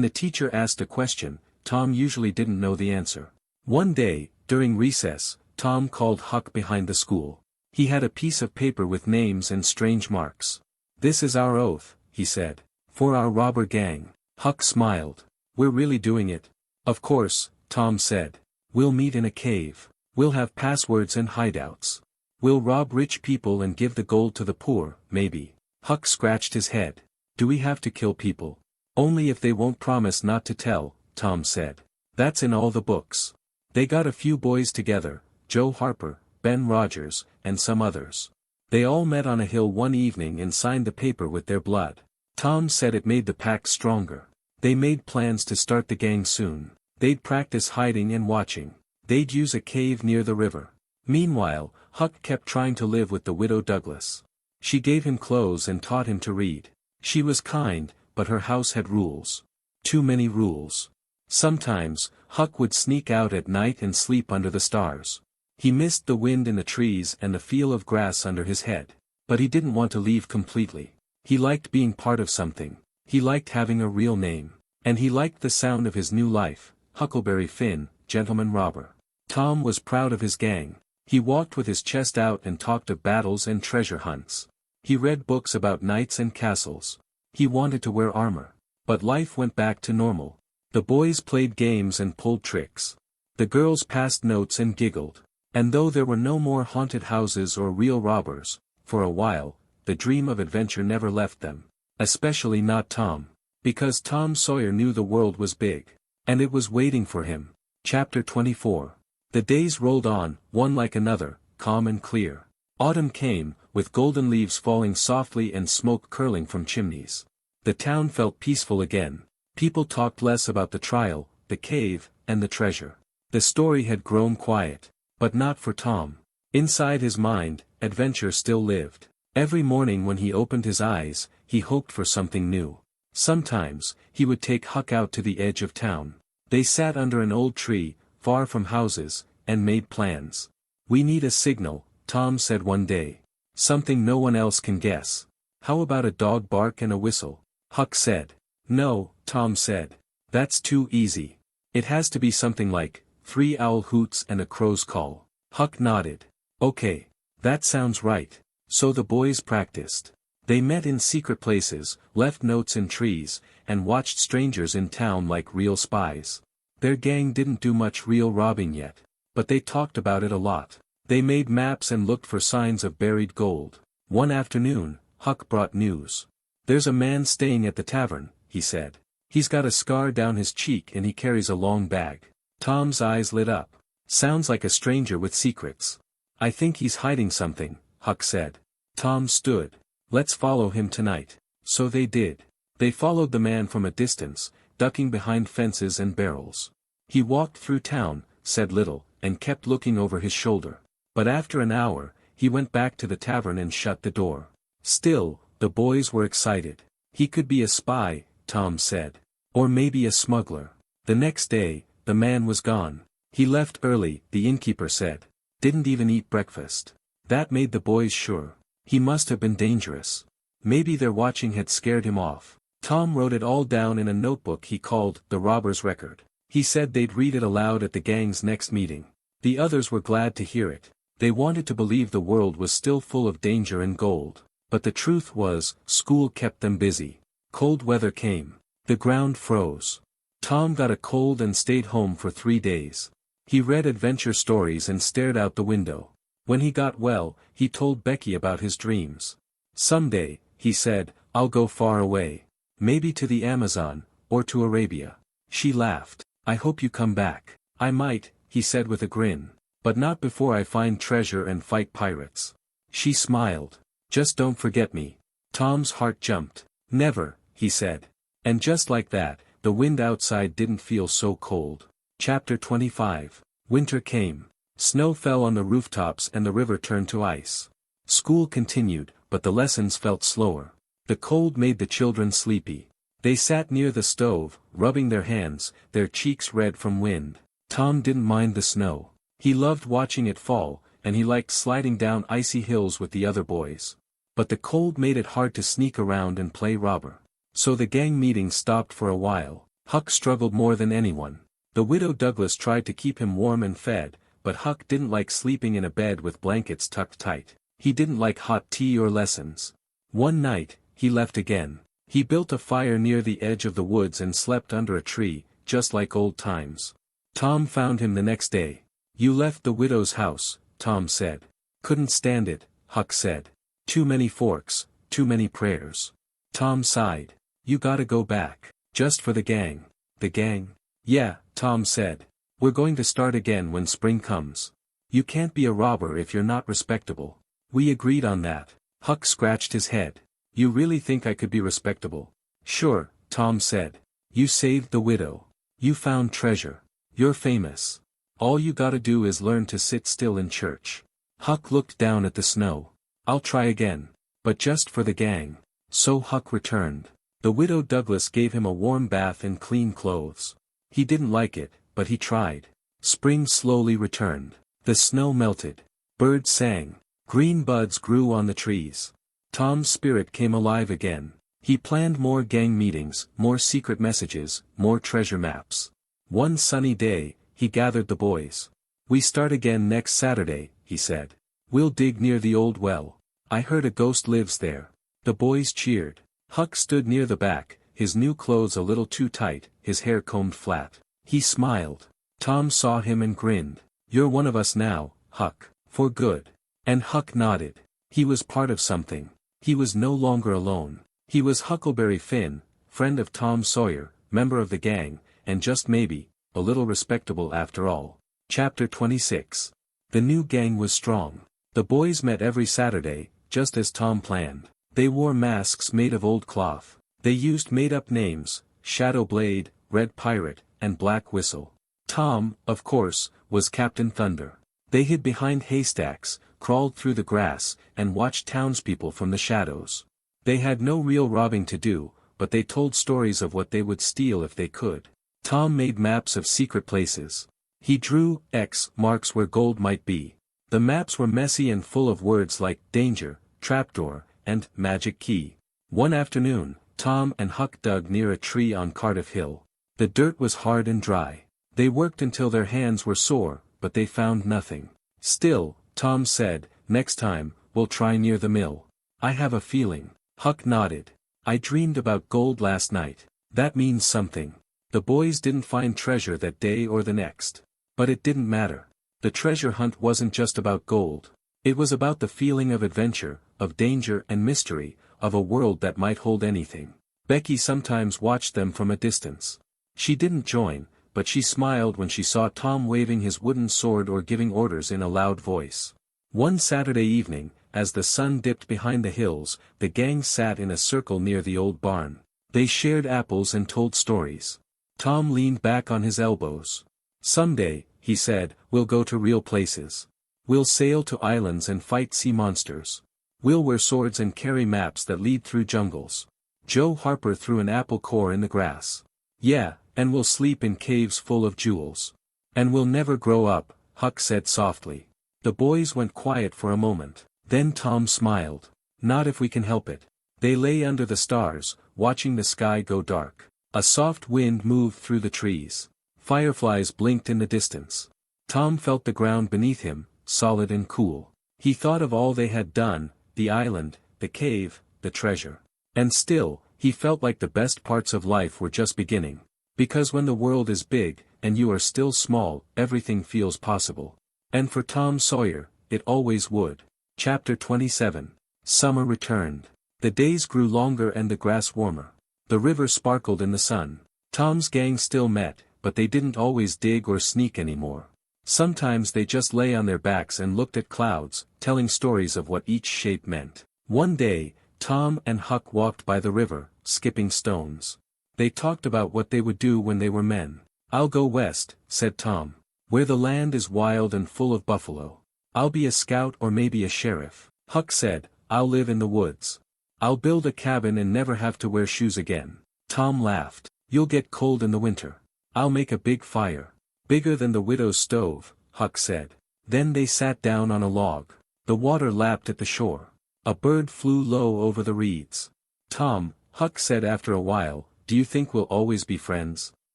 the teacher asked a question, Tom usually didn't know the answer. One day, during recess, Tom called Huck behind the school. He had a piece of paper with names and strange marks. "This is our oath," he said. "For our robber gang." Huck smiled. "We're really doing it?" "Of course," Tom said. "We'll meet in a cave. We'll have passwords and hideouts. We'll rob rich people and give the gold to the poor, maybe." Huck scratched his head. "Do we have to kill people?" "Only if they won't promise not to tell," Tom said. "That's in all the books." They got a few boys together, Joe Harper, Ben Rogers, and some others. They all met on a hill one evening and signed the paper with their blood. Tom said it made the pact stronger. They made plans to start the gang soon. They'd practice hiding and watching. They'd use a cave near the river. Meanwhile, Huck kept trying to live with the widow Douglas. She gave him clothes and taught him to read. She was kind, but her house had rules. Too many rules. Sometimes, Huck would sneak out at night and sleep under the stars. He missed the wind in the trees and the feel of grass under his head. But he didn't want to leave completely. He liked being part of something. He liked having a real name. And he liked the sound of his new life, Huckleberry Finn, gentleman robber. Tom was proud of his gang. He walked with his chest out and talked of battles and treasure hunts. He read books about knights and castles. He wanted to wear armor. But life went back to normal. The boys played games and pulled tricks. The girls passed notes and giggled. And though there were no more haunted houses or real robbers, for a while, the dream of adventure never left them. Especially not Tom. Because Tom Sawyer knew the world was big. And it was waiting for him. Chapter 24. The days rolled on, one like another, calm and clear. Autumn came, with golden leaves falling softly and smoke curling from chimneys. The town felt peaceful again. People talked less about the trial, the cave, and the treasure. The story had grown quiet. But not for Tom. Inside his mind, adventure still lived. Every morning when he opened his eyes, he hoped for something new. Sometimes, he would take Huck out to the edge of town. They sat under an old tree, far from houses, and made plans. "We need a signal," Tom said one day. "Something no one else can guess. How about a dog bark and a whistle?" Huck said. "No," Tom said. "That's too easy. It has to be something like, 3 owl hoots and a crow's call." Huck nodded. "Okay. That sounds right." So the boys practiced. They met in secret places, left notes in trees, and watched strangers in town like real spies. Their gang didn't do much real robbing yet. But they talked about it a lot. They made maps and looked for signs of buried gold. One afternoon, Huck brought news. "There's a man staying at the tavern," he said. "He's got a scar down his cheek and he carries a long bag." Tom's eyes lit up. "Sounds like a stranger with secrets." "I think he's hiding something," Huck said. Tom stood. "Let's follow him tonight." So they did. They followed the man from a distance, ducking behind fences and barrels. He walked through town, said little, and kept looking over his shoulder. But after an hour, he went back to the tavern and shut the door. Still, the boys were excited. He could be a spy, Tom said. Or maybe a smuggler. The next day, the man was gone. He left early, the innkeeper said. Didn't even eat breakfast. That made the boys sure. He must have been dangerous. Maybe their watching had scared him off. Tom wrote it all down in a notebook he called The Robber's Record. He said they'd read it aloud at the gang's next meeting. The others were glad to hear it. They wanted to believe the world was still full of danger and gold. But the truth was, school kept them busy. Cold weather came. The ground froze. Tom got a cold and stayed home for 3 days. He read adventure stories and stared out the window. When he got well, he told Becky about his dreams. Someday, he said, I'll go far away. Maybe to the Amazon, or to Arabia. She laughed. I hope you come back. I might, he said with a grin. But not before I find treasure and fight pirates. She smiled. Just don't forget me. Tom's heart jumped. Never, he said. And just like that, the wind outside didn't feel so cold. Chapter 25. Winter came. Snow fell on the rooftops and the river turned to ice. School continued, but the lessons felt slower. The cold made the children sleepy. They sat near the stove, rubbing their hands, their cheeks red from wind. Tom didn't mind the snow. He loved watching it fall, and he liked sliding down icy hills with the other boys. But the cold made it hard to sneak around and play robber. So the gang meeting stopped for a while. Huck struggled more than anyone. The widow Douglas tried to keep him warm and fed, but Huck didn't like sleeping in a bed with blankets tucked tight. He didn't like hot tea or lessons. One night, he left again. He built a fire near the edge of the woods and slept under a tree, just like old times. Tom found him the next day. You left the widow's house, Tom said. Couldn't stand it, Huck said. Too many forks, too many prayers. Tom sighed. You gotta go back. Just for the gang. The gang? Yeah, Tom said. We're going to start again when spring comes. You can't be a robber if you're not respectable. We agreed on that. Huck scratched his head. You really think I could be respectable? Sure, Tom said. You saved the widow. You found treasure. You're famous. All you gotta do is learn to sit still in church. Huck looked down at the snow. I'll try again. But just for the gang. So Huck returned. The widow Douglas gave him a warm bath and clean clothes. He didn't like it, but he tried. Spring slowly returned. The snow melted. Birds sang. Green buds grew on the trees. Tom's spirit came alive again. He planned more gang meetings, more secret messages, more treasure maps. One sunny day, he gathered the boys. We start again next Saturday, he said. We'll dig near the old well. I heard a ghost lives there. The boys cheered. Huck stood near the back, his new clothes a little too tight, his hair combed flat. He smiled. Tom saw him and grinned. You're one of us now, Huck, for good. And Huck nodded. He was part of something. He was no longer alone. He was Huckleberry Finn, friend of Tom Sawyer, member of the gang, and just maybe, a little respectable after all. Chapter 26. The new gang was strong. The boys met every Saturday, just as Tom planned. They wore masks made of old cloth. They used made-up names, Shadow Blade, Red Pirate, and Black Whistle. Tom, of course, was Captain Thunder. They hid behind haystacks, crawled through the grass, and watched townspeople from the shadows. They had no real robbing to do, but they told stories of what they would steal if they could. Tom made maps of secret places. He drew X marks where gold might be. The maps were messy and full of words like danger, trapdoor, and magic key. One afternoon, Tom and Huck dug near a tree on Cardiff Hill. The dirt was hard and dry. They worked until their hands were sore, but they found nothing. Still, Tom said, next time, we'll try near the mill. I have a feeling. Huck nodded. I dreamed about gold last night. That means something. The boys didn't find treasure that day or the next. But it didn't matter. The treasure hunt wasn't just about gold. It was about the feeling of adventure, of danger and mystery, of a world that might hold anything. Becky sometimes watched them from a distance. She didn't join, but she smiled when she saw Tom waving his wooden sword or giving orders in a loud voice. One Saturday evening, as the sun dipped behind the hills, the gang sat in a circle near the old barn. They shared apples and told stories. Tom leaned back on his elbows. Someday, he said, we'll go to real places. We'll sail to islands and fight sea monsters. We'll wear swords and carry maps that lead through jungles. Joe Harper threw an apple core in the grass. Yeah, and we'll sleep in caves full of jewels. And we'll never grow up, Huck said softly. The boys went quiet for a moment. Then Tom smiled. Not if we can help it. They lay under the stars, watching the sky go dark. A soft wind moved through the trees. Fireflies blinked in the distance. Tom felt the ground beneath him, solid and cool. He thought of all they had done, the island, the cave, the treasure. And still, he felt like the best parts of life were just beginning. Because when the world is big, and you are still small, everything feels possible. And for Tom Sawyer, it always would. Chapter 27. Summer returned. The days grew longer and the grass warmer. The river sparkled in the sun. Tom's gang still met, but they didn't always dig or sneak anymore. Sometimes they just lay on their backs and looked at clouds, telling stories of what each shape meant. One day, Tom and Huck walked by the river, skipping stones. They talked about what they would do when they were men. I'll go west, said Tom. Where the land is wild and full of buffalo. I'll be a scout or maybe a sheriff. Huck said, I'll live in the woods. I'll build a cabin and never have to wear shoes again. Tom laughed. You'll get cold in the winter. I'll make a big fire. Bigger than the widow's stove, Huck said. Then they sat down on a log. The water lapped at the shore. A bird flew low over the reeds. Tom, Huck said after a while, do you think we'll always be friends?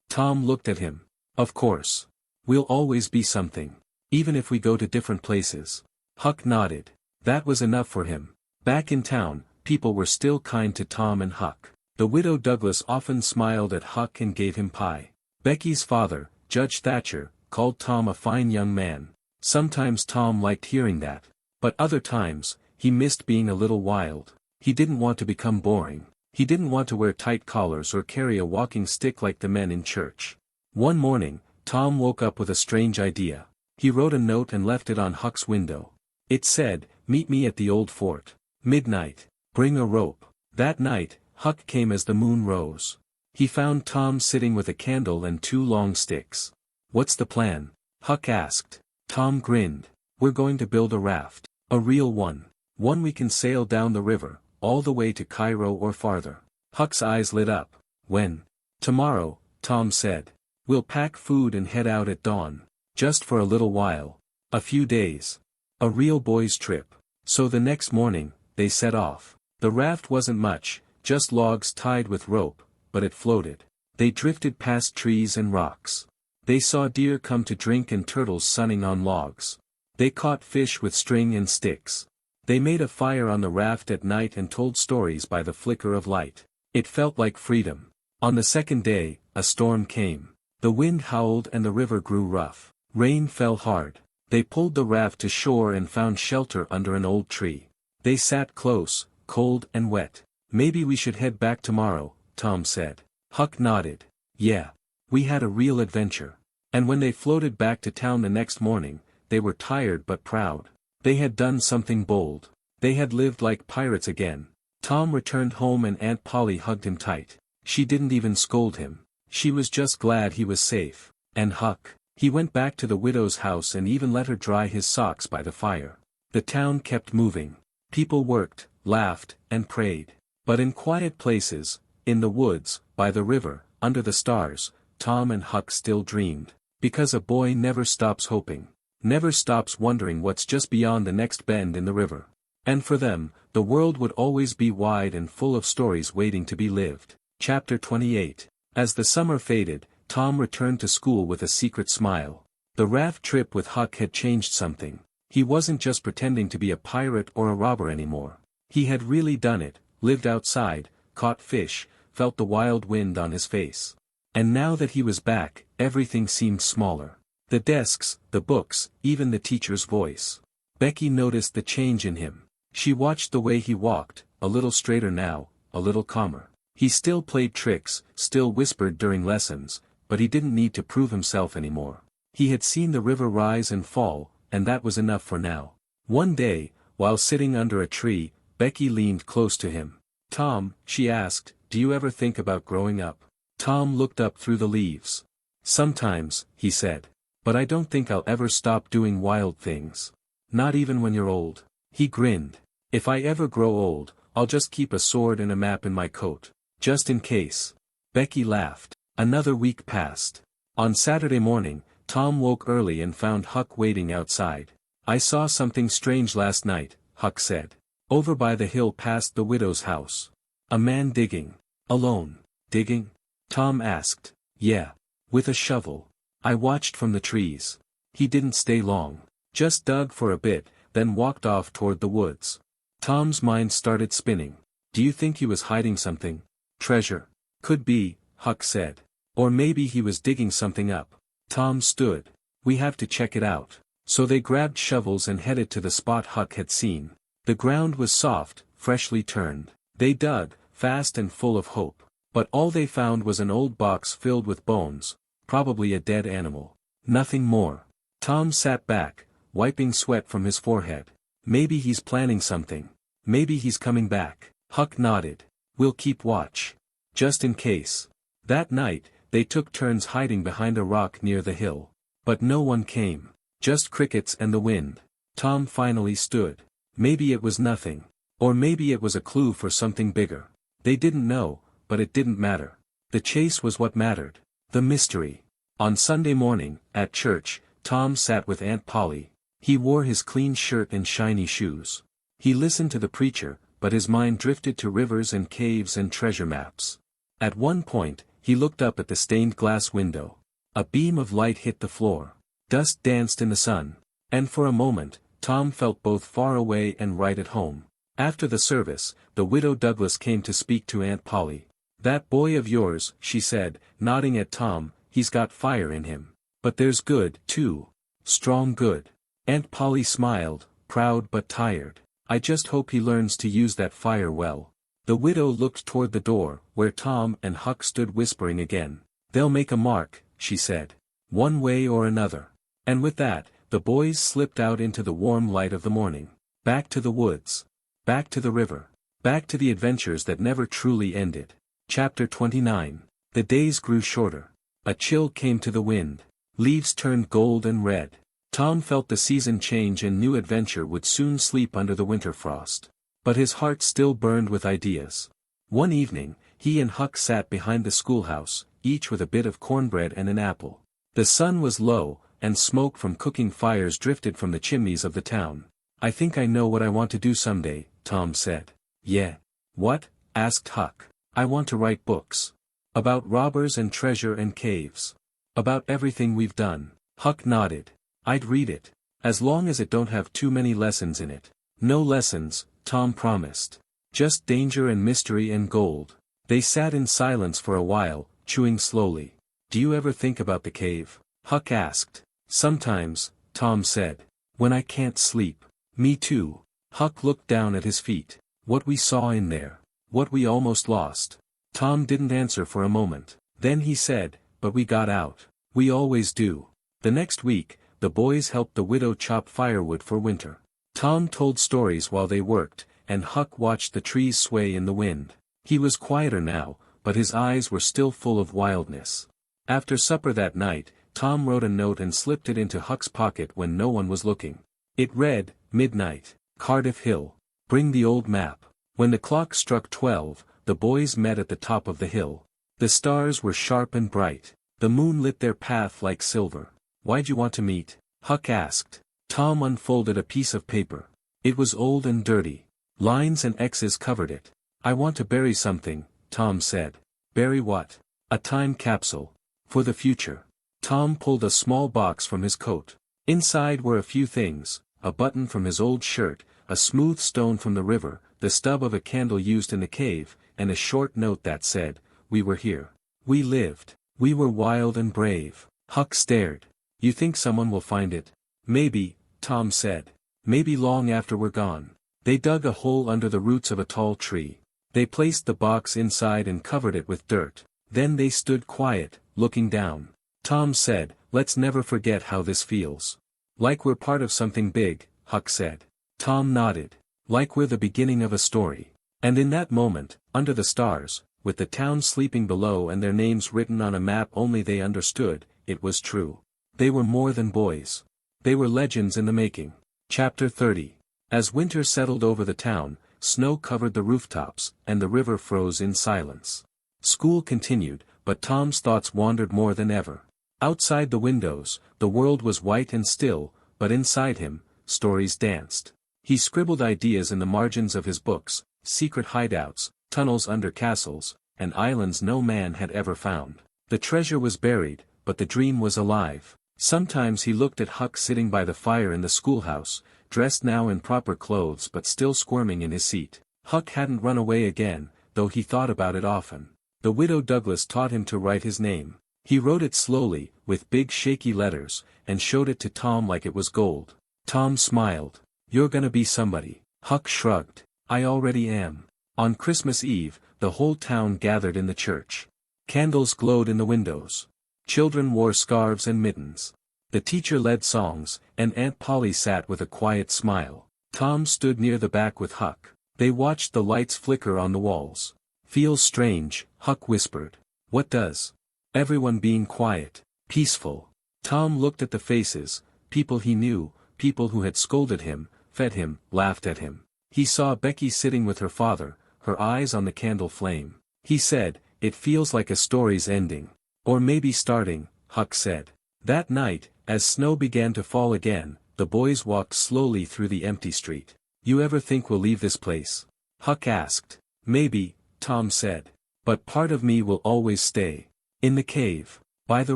Tom looked at him. Of course. We'll always be something. Even if we go to different places. Huck nodded. That was enough for him. Back in town, people were still kind to Tom and Huck. The widow Douglas often smiled at Huck and gave him pie. Becky's father, Judge Thatcher, called Tom a fine young man. Sometimes Tom liked hearing that. But other times, he missed being a little wild. He didn't want to become boring. He didn't want to wear tight collars or carry a walking stick like the men in church. One morning, Tom woke up with a strange idea. He wrote a note and left it on Huck's window. It said, meet me at the old fort. Midnight. Bring a rope. That night, Huck came as the moon rose. He found Tom sitting with a candle and 2 long sticks. What's the plan? Huck asked. Tom grinned. We're going to build a raft. A real one. One we can sail down the river, all the way to Cairo or farther. Huck's eyes lit up. When? Tomorrow, Tom said. We'll pack food and head out at dawn. Just for a little while. A few days. A real boys' trip. So the next morning, they set off. The raft wasn't much, just logs tied with rope, but it floated. They drifted past trees and rocks. They saw deer come to drink and turtles sunning on logs. They caught fish with string and sticks. They made a fire on the raft at night and told stories by the flicker of light. It felt like freedom. On the second day, a storm came. The wind howled and the river grew rough. Rain fell hard. They pulled the raft to shore and found shelter under an old tree. They sat close, cold and wet. "Maybe we should head back tomorrow," Tom said. Huck nodded. "Yeah. We had a real adventure." And when they floated back to town the next morning, they were tired but proud. They had done something bold. They had lived like pirates again. Tom returned home and Aunt Polly hugged him tight. She didn't even scold him. She was just glad he was safe. And Huck? He went back to the widow's house and even let her dry his socks by the fire. The town kept moving. People worked, laughed, and prayed. But in quiet places, in the woods, by the river, under the stars, Tom and Huck still dreamed. Because a boy never stops hoping. Never stops wondering what's just beyond the next bend in the river. And for them, the world would always be wide and full of stories waiting to be lived. Chapter 28. As the summer faded, Tom returned to school with a secret smile. The raft trip with Huck had changed something. He wasn't just pretending to be a pirate or a robber anymore. He had really done it, lived outside, caught fish, felt the wild wind on his face. And now that he was back, everything seemed smaller. The desks, the books, even the teacher's voice. Becky noticed the change in him. She watched the way he walked, a little straighter now, a little calmer. He still played tricks, still whispered during lessons, but he didn't need to prove himself anymore. He had seen the river rise and fall, and that was enough for now. One day, while sitting under a tree, Becky leaned close to him. "Tom," she asked, "do you ever think about growing up?" Tom looked up through the leaves. "Sometimes," he said. "But I don't think I'll ever stop doing wild things. Not even when you're old." He grinned. "If I ever grow old, I'll just keep a sword and a map in my coat. Just in case." Becky laughed. Another week passed. On Saturday morning, Tom woke early and found Huck waiting outside. "I saw something strange last night," Huck said. "Over by the hill past the widow's house. A man digging." "Alone? Digging?" Tom asked. "Yeah. With a shovel. I watched from the trees. He didn't stay long. Just dug for a bit, then walked off toward the woods." Tom's mind started spinning. "Do you think he was hiding something? Treasure?" "Could be," Huck said. "Or maybe he was digging something up." Tom stood. "We have to check it out." So they grabbed shovels and headed to the spot Huck had seen. The ground was soft, freshly turned. They dug, fast and full of hope. But all they found was an old box filled with bones, probably a dead animal. Nothing more. Tom sat back, wiping sweat from his forehead. "Maybe he's planning something. Maybe he's coming back." Huck nodded. "We'll keep watch. Just in case." That night, they took turns hiding behind a rock near the hill. But no one came. Just crickets and the wind. Tom finally stood. Maybe it was nothing. Or maybe it was a clue for something bigger. They didn't know, but it didn't matter. The chase was what mattered. The mystery. On Sunday morning, at church, Tom sat with Aunt Polly. He wore his clean shirt and shiny shoes. He listened to the preacher, but his mind drifted to rivers and caves and treasure maps. At one point, he looked up at the stained glass window. A beam of light hit the floor. Dust danced in the sun. And for a moment, Tom felt both far away and right at home. After the service, the widow Douglas came to speak to Aunt Polly. "That boy of yours," she said, nodding at Tom, "he's got fire in him. But there's good, too. Strong good." Aunt Polly smiled, proud but tired. "I just hope he learns to use that fire well." The widow looked toward the door, where Tom and Huck stood whispering again. "They'll make a mark," she said. "One way or another." And with that, the boys slipped out into the warm light of the morning. Back to the woods. Back to the river. Back to the adventures that never truly ended. Chapter 29. The days grew shorter. A chill came to the wind. Leaves turned gold and red. Tom felt the season change and new adventure would soon sleep under the winter frost. But his heart still burned with ideas. One evening, he and Huck sat behind the schoolhouse, each with a bit of cornbread and an apple. The sun was low, and smoke from cooking fires drifted from the chimneys of the town. "I think I know what I want to do someday," Tom said. "Yeah. What?" asked Huck. "I want to write books. About robbers and treasure and caves. About everything we've done." Huck nodded. "I'd read it. As long as it don't have too many lessons in it. No lessons, Tom promised. Just danger and mystery and gold. They sat in silence for a while, chewing slowly. Do you ever think about the cave? Huck asked. Sometimes, Tom said. When I can't sleep. Me too. Huck looked down at his feet. What we saw in there. What we almost lost. Tom didn't answer for a moment. Then he said, but we got out. We always do. The next week, the boys helped the widow chop firewood for winter. Tom told stories while they worked, and Huck watched the trees sway in the wind. He was quieter now, but his eyes were still full of wildness. After supper that night, Tom wrote a note and slipped it into Huck's pocket when no one was looking. It read, Midnight, Cardiff Hill. Bring the old map. When the clock struck 12, the boys met at the top of the hill. The stars were sharp and bright. The moon lit their path like silver. Why'd you want to meet? Huck asked. Tom unfolded a piece of paper. It was old and dirty. Lines and X's covered it. I want to bury something, Tom said. Bury what? A time capsule. For the future. Tom pulled a small box from his coat. Inside were a few things, a button from his old shirt, a smooth stone from the river, the stub of a candle used in the cave, and a short note that said, We were here. We lived. We were wild and brave. Huck stared. You think someone will find it? Maybe, Tom said. Maybe long after we're gone. They dug a hole under the roots of a tall tree. They placed the box inside and covered it with dirt. Then they stood quiet, looking down. Tom said, Let's never forget how this feels. Like we're part of something big, Huck said. Tom nodded. Like we're the beginning of a story. And in that moment, under the stars, with the town sleeping below and their names written on a map only they understood, it was true. They were more than boys. They were legends in the making. Chapter 30. As winter settled over the town, snow covered the rooftops, and the river froze in silence. School continued, but Tom's thoughts wandered more than ever. Outside the windows, the world was white and still, but inside him, stories danced. He scribbled ideas in the margins of his books, secret hideouts, tunnels under castles, and islands no man had ever found. The treasure was buried, but the dream was alive. Sometimes he looked at Huck sitting by the fire in the schoolhouse, dressed now in proper clothes but still squirming in his seat. Huck hadn't run away again, though he thought about it often. The widow Douglas taught him to write his name. He wrote it slowly, with big shaky letters, and showed it to Tom like it was gold. Tom smiled. You're gonna be somebody. Huck shrugged. I already am. On Christmas Eve, the whole town gathered in the church. Candles glowed in the windows. Children wore scarves and mittens. The teacher led songs, and Aunt Polly sat with a quiet smile. Tom stood near the back with Huck. They watched the lights flicker on the walls. Feels strange, Huck whispered. What does? Everyone being quiet, peaceful. Tom looked at the faces, people he knew, people who had scolded him, fed him, laughed at him. He saw Becky sitting with her father, her eyes on the candle flame. He said, It feels like a story's ending. Or maybe starting, Huck said. That night, as snow began to fall again, the boys walked slowly through the empty street. You ever think we'll leave this place? Huck asked. Maybe, Tom said. But part of me will always stay. In the cave. By the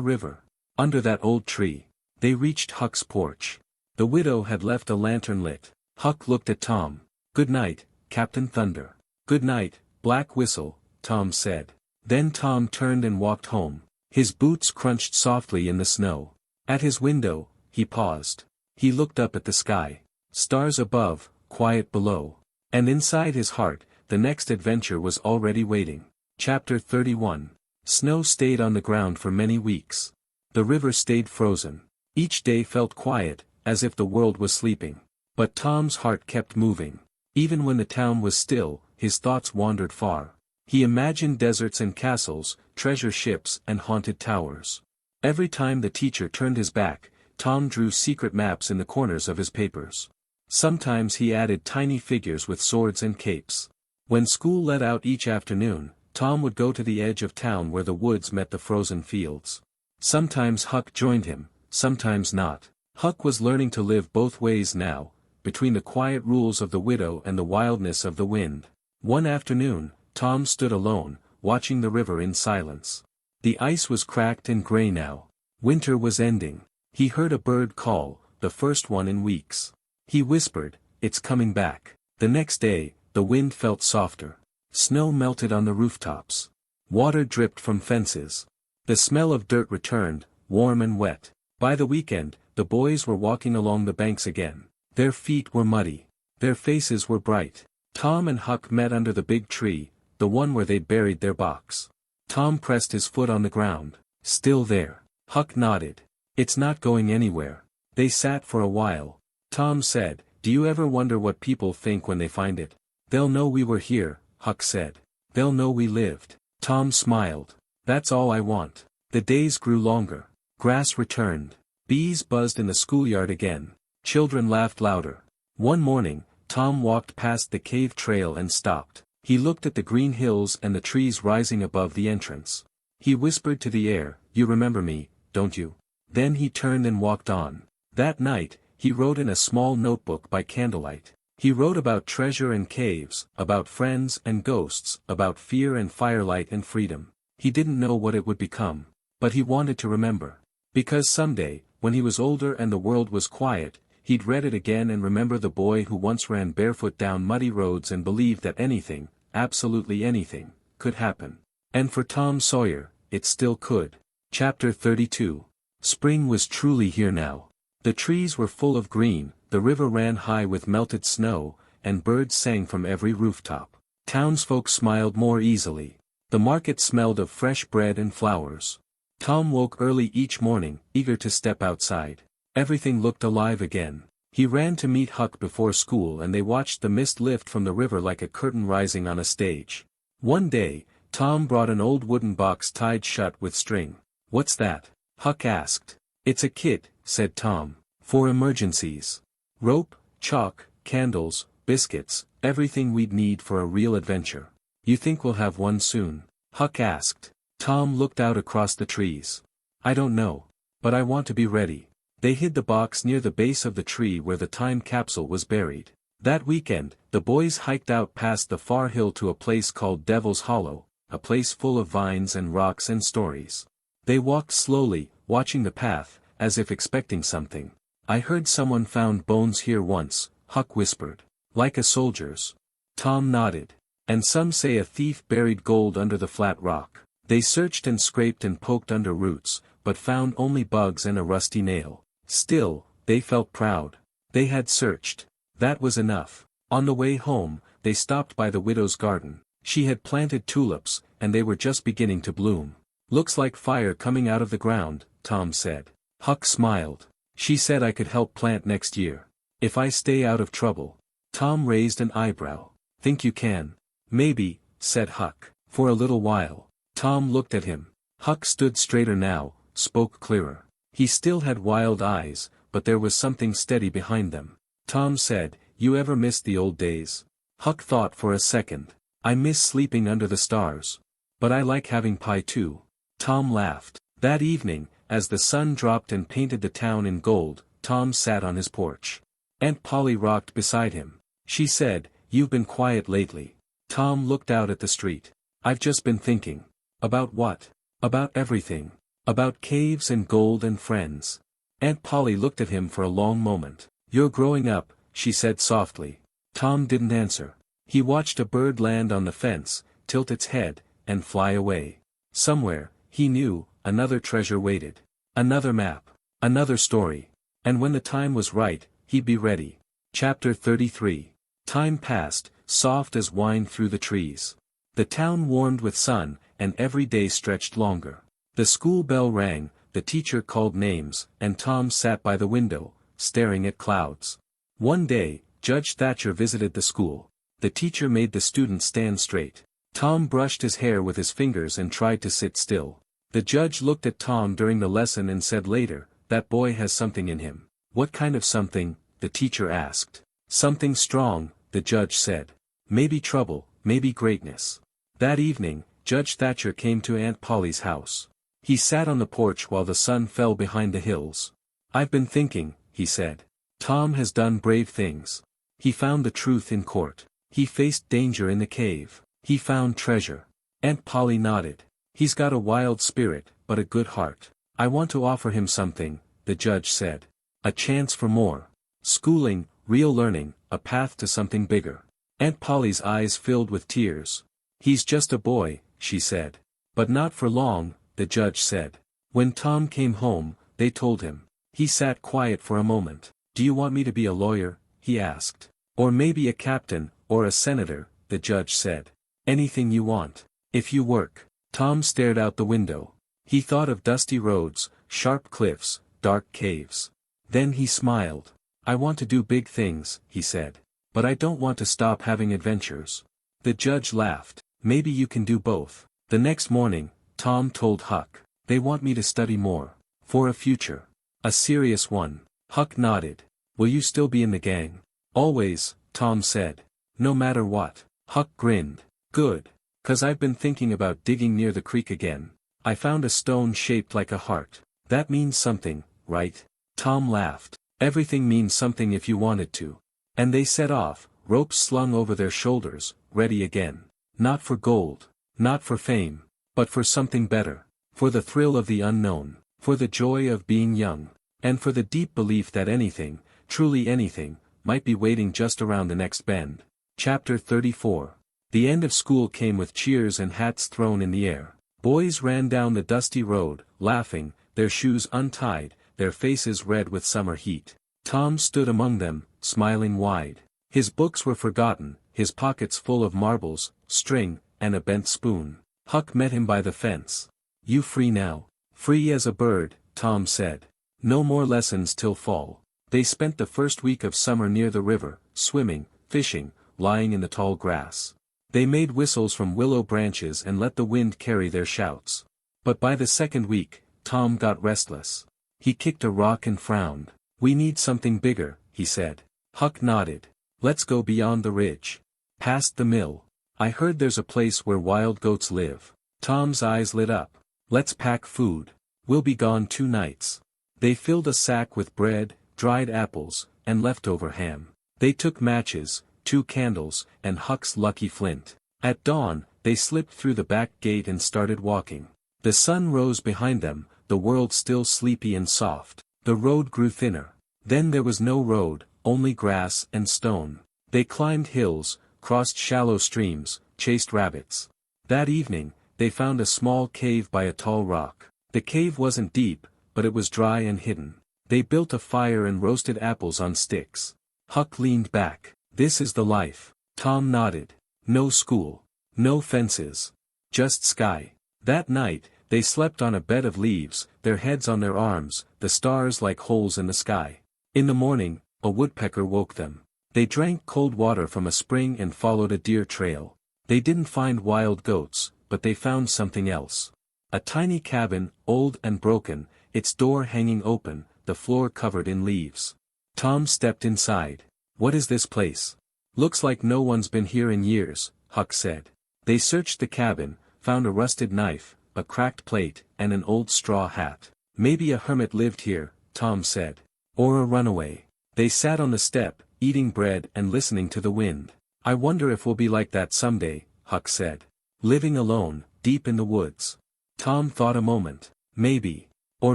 river. Under that old tree. They reached Huck's porch. The widow had left a lantern lit. Huck looked at Tom. Good night, Captain Thunder. Good night, Black Whistle, Tom said. Then Tom turned and walked home. His boots crunched softly in the snow. At his window, he paused. He looked up at the sky. Stars above, quiet below. And inside his heart, the next adventure was already waiting. Chapter 31. Snow stayed on the ground for many weeks. The river stayed frozen. Each day felt quiet, as if the world was sleeping. But Tom's heart kept moving. Even when the town was still, his thoughts wandered far. He imagined deserts and castles, treasure ships and haunted towers. Every time the teacher turned his back, Tom drew secret maps in the corners of his papers. Sometimes he added tiny figures with swords and capes. When school let out each afternoon, Tom would go to the edge of town where the woods met the frozen fields. Sometimes Huck joined him, sometimes not. Huck was learning to live both ways now, between the quiet rules of the widow and the wildness of the wind. One afternoon, Tom stood alone, watching the river in silence. The ice was cracked and gray now. Winter was ending. He heard a bird call, the first one in weeks. He whispered, "It's coming back." The next day, the wind felt softer. Snow melted on the rooftops. Water dripped from fences. The smell of dirt returned, warm and wet. By the weekend, the boys were walking along the banks again. Their feet were muddy. Their faces were bright. Tom and Huck met under the big tree, the one where they'd buried their box. Tom pressed his foot on the ground. "Still there." Huck nodded. "It's not going anywhere." They sat for a while. Tom said, "Do you ever wonder what people think when they find it?" "They'll know we were here," Huck said. "They'll know we lived." Tom smiled. "That's all I want." The days grew longer. Grass returned. Bees buzzed in the schoolyard again. Children laughed louder. One morning, Tom walked past the cave trail and stopped. He looked at the green hills and the trees rising above the entrance. He whispered to the air, "You remember me, don't you?" Then he turned and walked on. That night, he wrote in a small notebook by candlelight. He wrote about treasure and caves, about friends and ghosts, about fear and firelight and freedom. He didn't know what it would become. But he wanted to remember. Because someday, when he was older and the world was quiet, he'd read it again and remember the boy who once ran barefoot down muddy roads and believed that anything, absolutely anything, could happen. And for Tom Sawyer, it still could. Chapter 32. Spring was truly here now. The trees were full of green, the river ran high with melted snow, and birds sang from every rooftop. Townsfolk smiled more easily. The market smelled of fresh bread and flowers. Tom woke early each morning, eager to step outside. Everything looked alive again. He ran to meet Huck before school and they watched the mist lift from the river like a curtain rising on a stage. One day, Tom brought an old wooden box tied shut with string. "What's that?" Huck asked. "It's a kit," said Tom. "For emergencies. Rope, chalk, candles, biscuits, everything we'd need for a real adventure." "You think we'll have one soon?" Huck asked. Tom looked out across the trees. "I don't know. But I want to be ready." They hid the box near the base of the tree where the time capsule was buried. That weekend, the boys hiked out past the far hill to a place called Devil's Hollow, a place full of vines and rocks and stories. They walked slowly, watching the path, as if expecting something. "I heard someone found bones here once," Huck whispered. "Like a soldier's." Tom nodded. "And some say a thief buried gold under the flat rock." They searched and scraped and poked under roots, but found only bugs and a rusty nail. Still, they felt proud. They had searched. That was enough. On the way home, they stopped by the widow's garden. She had planted tulips, and they were just beginning to bloom. "Looks like fire coming out of the ground," Tom said. Huck smiled. "She said I could help plant next year. If I stay out of trouble." Tom raised an eyebrow. "Think you can?" "Maybe," said Huck. For a little while. Tom looked at him. Huck stood straighter now, spoke clearer. He still had wild eyes, but there was something steady behind them. Tom said, "You ever miss the old days?" Huck thought for a second. "I miss sleeping under the stars. But I like having pie too." Tom laughed. That evening, as the sun dropped and painted the town in gold, Tom sat on his porch. Aunt Polly rocked beside him. She said, "You've been quiet lately." Tom looked out at the street. "I've just been thinking." "About what?" "About everything. About caves and gold and friends." Aunt Polly looked at him for a long moment. "You're growing up," she said softly. Tom didn't answer. He watched a bird land on the fence, tilt its head, and fly away. Somewhere, he knew, another treasure waited. Another map. Another story. And when the time was right, he'd be ready. Chapter 33. Time passed, soft as wine through the trees. The town warmed with sun, and every day stretched longer. The school bell rang, the teacher called names, and Tom sat by the window, staring at clouds. One day, Judge Thatcher visited the school. The teacher made the students stand straight. Tom brushed his hair with his fingers and tried to sit still. The judge looked at Tom during the lesson and said later, "That boy has something in him." "What kind of something?" the teacher asked. "Something strong," the judge said. "Maybe trouble, maybe greatness." That evening, Judge Thatcher came to Aunt Polly's house. He sat on the porch while the sun fell behind the hills. "I've been thinking," he said. "Tom has done brave things. He found the truth in court. He faced danger in the cave. He found treasure." Aunt Polly nodded. "He's got a wild spirit, but a good heart. I want to offer him something," the judge said. A chance for more. Schooling, real learning, a path to something bigger. Aunt Polly's eyes filled with tears. "He's just a boy," she said. "But not for long," the judge said. When Tom came home, they told him. He sat quiet for a moment. "Do you want me to be a lawyer?" he asked. "Or maybe a captain, or a senator," the judge said. "Anything you want. If you work." Tom stared out the window. He thought of dusty roads, sharp cliffs, dark caves. Then he smiled. "I want to do big things," he said. "But I don't want to stop having adventures." The judge laughed. "Maybe you can do both." The next morning, Tom told Huck, "They want me to study more. For a future. A serious one." Huck nodded. "Will you still be in the gang?" "Always," Tom said. "No matter what." Huck grinned. "Good. 'Cause I've been thinking about digging near the creek again. I found a stone shaped like a heart. That means something, right?" Tom laughed. "Everything means something if you want it to." And they set off, ropes slung over their shoulders, ready again. Not for gold. Not for fame. But for something better. For the thrill of the unknown. For the joy of being young. And for the deep belief that anything, truly anything, might be waiting just around the next bend. Chapter 34. The end of school came with cheers and hats thrown in the air. Boys ran down the dusty road, laughing, their shoes untied, their faces red with summer heat. Tom stood among them, smiling wide. His books were forgotten, his pockets full of marbles, string, and a bent spoon. Huck met him by the fence. "You free now?" "Free as a bird," Tom said. "No more lessons till fall." They spent the first week of summer near the river, swimming, fishing, lying in the tall grass. They made whistles from willow branches and let the wind carry their shouts. But by the second week, Tom got restless. He kicked a rock and frowned. "We need something bigger," he said. Huck nodded. "Let's go beyond the ridge. Past the mill. I heard there's a place where wild goats live." Tom's eyes lit up. "Let's pack food. We'll be gone 2 nights." They filled a sack with bread, dried apples, and leftover ham. They took matches, 2 candles, and Huck's lucky flint. At dawn, they slipped through the back gate and started walking. The sun rose behind them, the world still sleepy and soft. The road grew thinner. Then there was no road, only grass and stone. They climbed hills, crossed shallow streams, chased rabbits. That evening, they found a small cave by a tall rock. The cave wasn't deep, but it was dry and hidden. They built a fire and roasted apples on sticks. Huck leaned back. "This is the life." Tom nodded. No school. No fences. Just sky. That night, they slept on a bed of leaves, their heads on their arms, the stars like holes in the sky. In the morning, a woodpecker woke them. They drank cold water from a spring and followed a deer trail. They didn't find wild goats, but they found something else. A tiny cabin, old and broken, its door hanging open, the floor covered in leaves. Tom stepped inside. "What is this place?" "Looks like no one's been here in years," Huck said. They searched the cabin, found a rusted knife, a cracked plate, and an old straw hat. "Maybe a hermit lived here," Tom said. "Or a runaway." They sat on the step, eating bread and listening to the wind. "I wonder if we'll be like that someday," Huck said. "Living alone, deep in the woods." Tom thought a moment. "Maybe. Or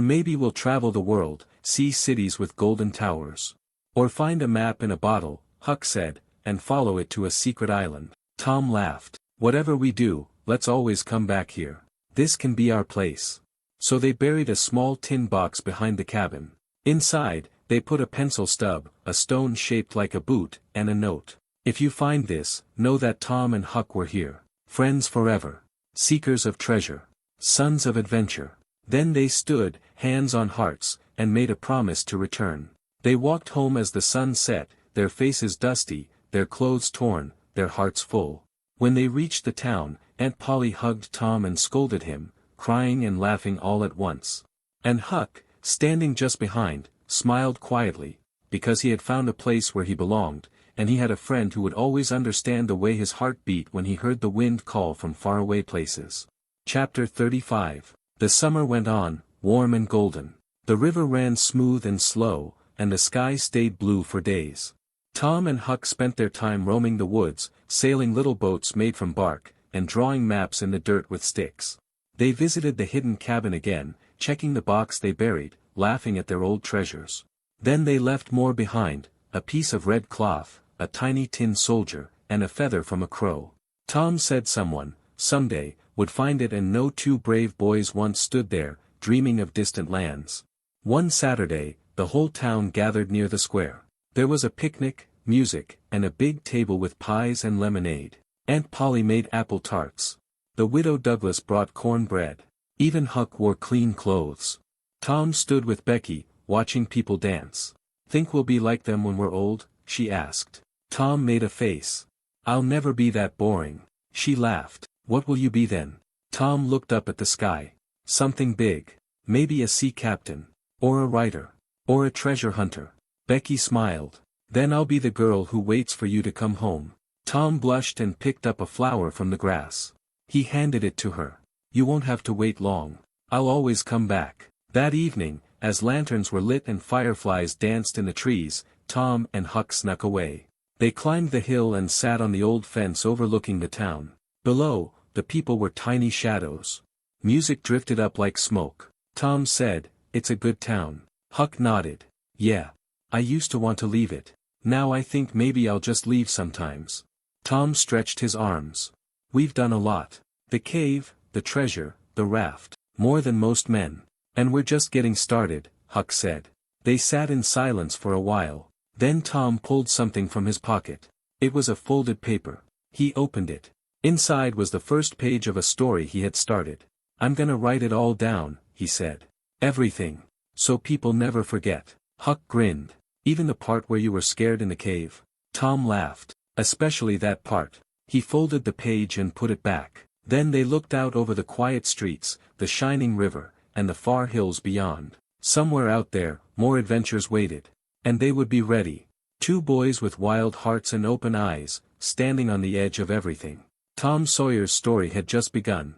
maybe we'll travel the world, see cities with golden towers. Or find a map in a bottle," Huck said, "and follow it to a secret island." Tom laughed. "Whatever we do, let's always come back here. This can be our place." So they buried a small tin box behind the cabin. Inside, they put a pencil stub, a stone shaped like a boot, and a note. "If you find this, know that Tom and Huck were here. Friends forever. Seekers of treasure. Sons of adventure." Then they stood, hands on hearts, and made a promise to return. They walked home as the sun set, their faces dusty, their clothes torn, their hearts full. When they reached the town, Aunt Polly hugged Tom and scolded him, crying and laughing all at once. And Huck, standing just behind, smiled quietly, because he had found a place where he belonged, and he had a friend who would always understand the way his heart beat when he heard the wind call from faraway places. Chapter 35. The summer went on, warm and golden. The river ran smooth and slow, and the sky stayed blue for days. Tom and Huck spent their time roaming the woods, sailing little boats made from bark, and drawing maps in the dirt with sticks. They visited the hidden cabin again, checking the box they buried, laughing at their old treasures. Then they left more behind, a piece of red cloth, a tiny tin soldier, and a feather from a crow. Tom said someone, someday, would find it, and no two brave boys once stood there, dreaming of distant lands. One Saturday, the whole town gathered near the square. There was a picnic, music, and a big table with pies and lemonade. Aunt Polly made apple tarts. The widow Douglas brought corn bread. Even Huck wore clean clothes. Tom stood with Becky, watching people dance. "Think we'll be like them when we're old?" she asked. Tom made a face. "I'll never be that boring." She laughed. "What will you be then?" Tom looked up at the sky. "Something big. Maybe a sea captain. Or a writer. Or a treasure hunter." Becky smiled. "Then I'll be the girl who waits for you to come home." Tom blushed and picked up a flower from the grass. He handed it to her. "You won't have to wait long. I'll always come back." That evening, as lanterns were lit and fireflies danced in the trees, Tom and Huck snuck away. They climbed the hill and sat on the old fence overlooking the town. Below, the people were tiny shadows. Music drifted up like smoke. Tom said, "It's a good town." Huck nodded. "Yeah. I used to want to leave it. Now I think maybe I'll just leave sometimes." Tom stretched his arms. "We've done a lot. The cave, the treasure, the raft. More than most men. And we're just getting started," Huck said. They sat in silence for a while. Then Tom pulled something from his pocket. It was a folded paper. He opened it. Inside was the first page of a story he had started. "I'm gonna write it all down," he said. "Everything. So people never forget." Huck grinned. "Even the part where you were scared in the cave?" Tom laughed. "Especially that part." He folded the page and put it back. Then they looked out over the quiet streets, the shining river, and the far hills beyond. Somewhere out there, more adventures waited. And they would be ready. Two boys with wild hearts and open eyes, standing on the edge of everything. Tom Sawyer's story had just begun.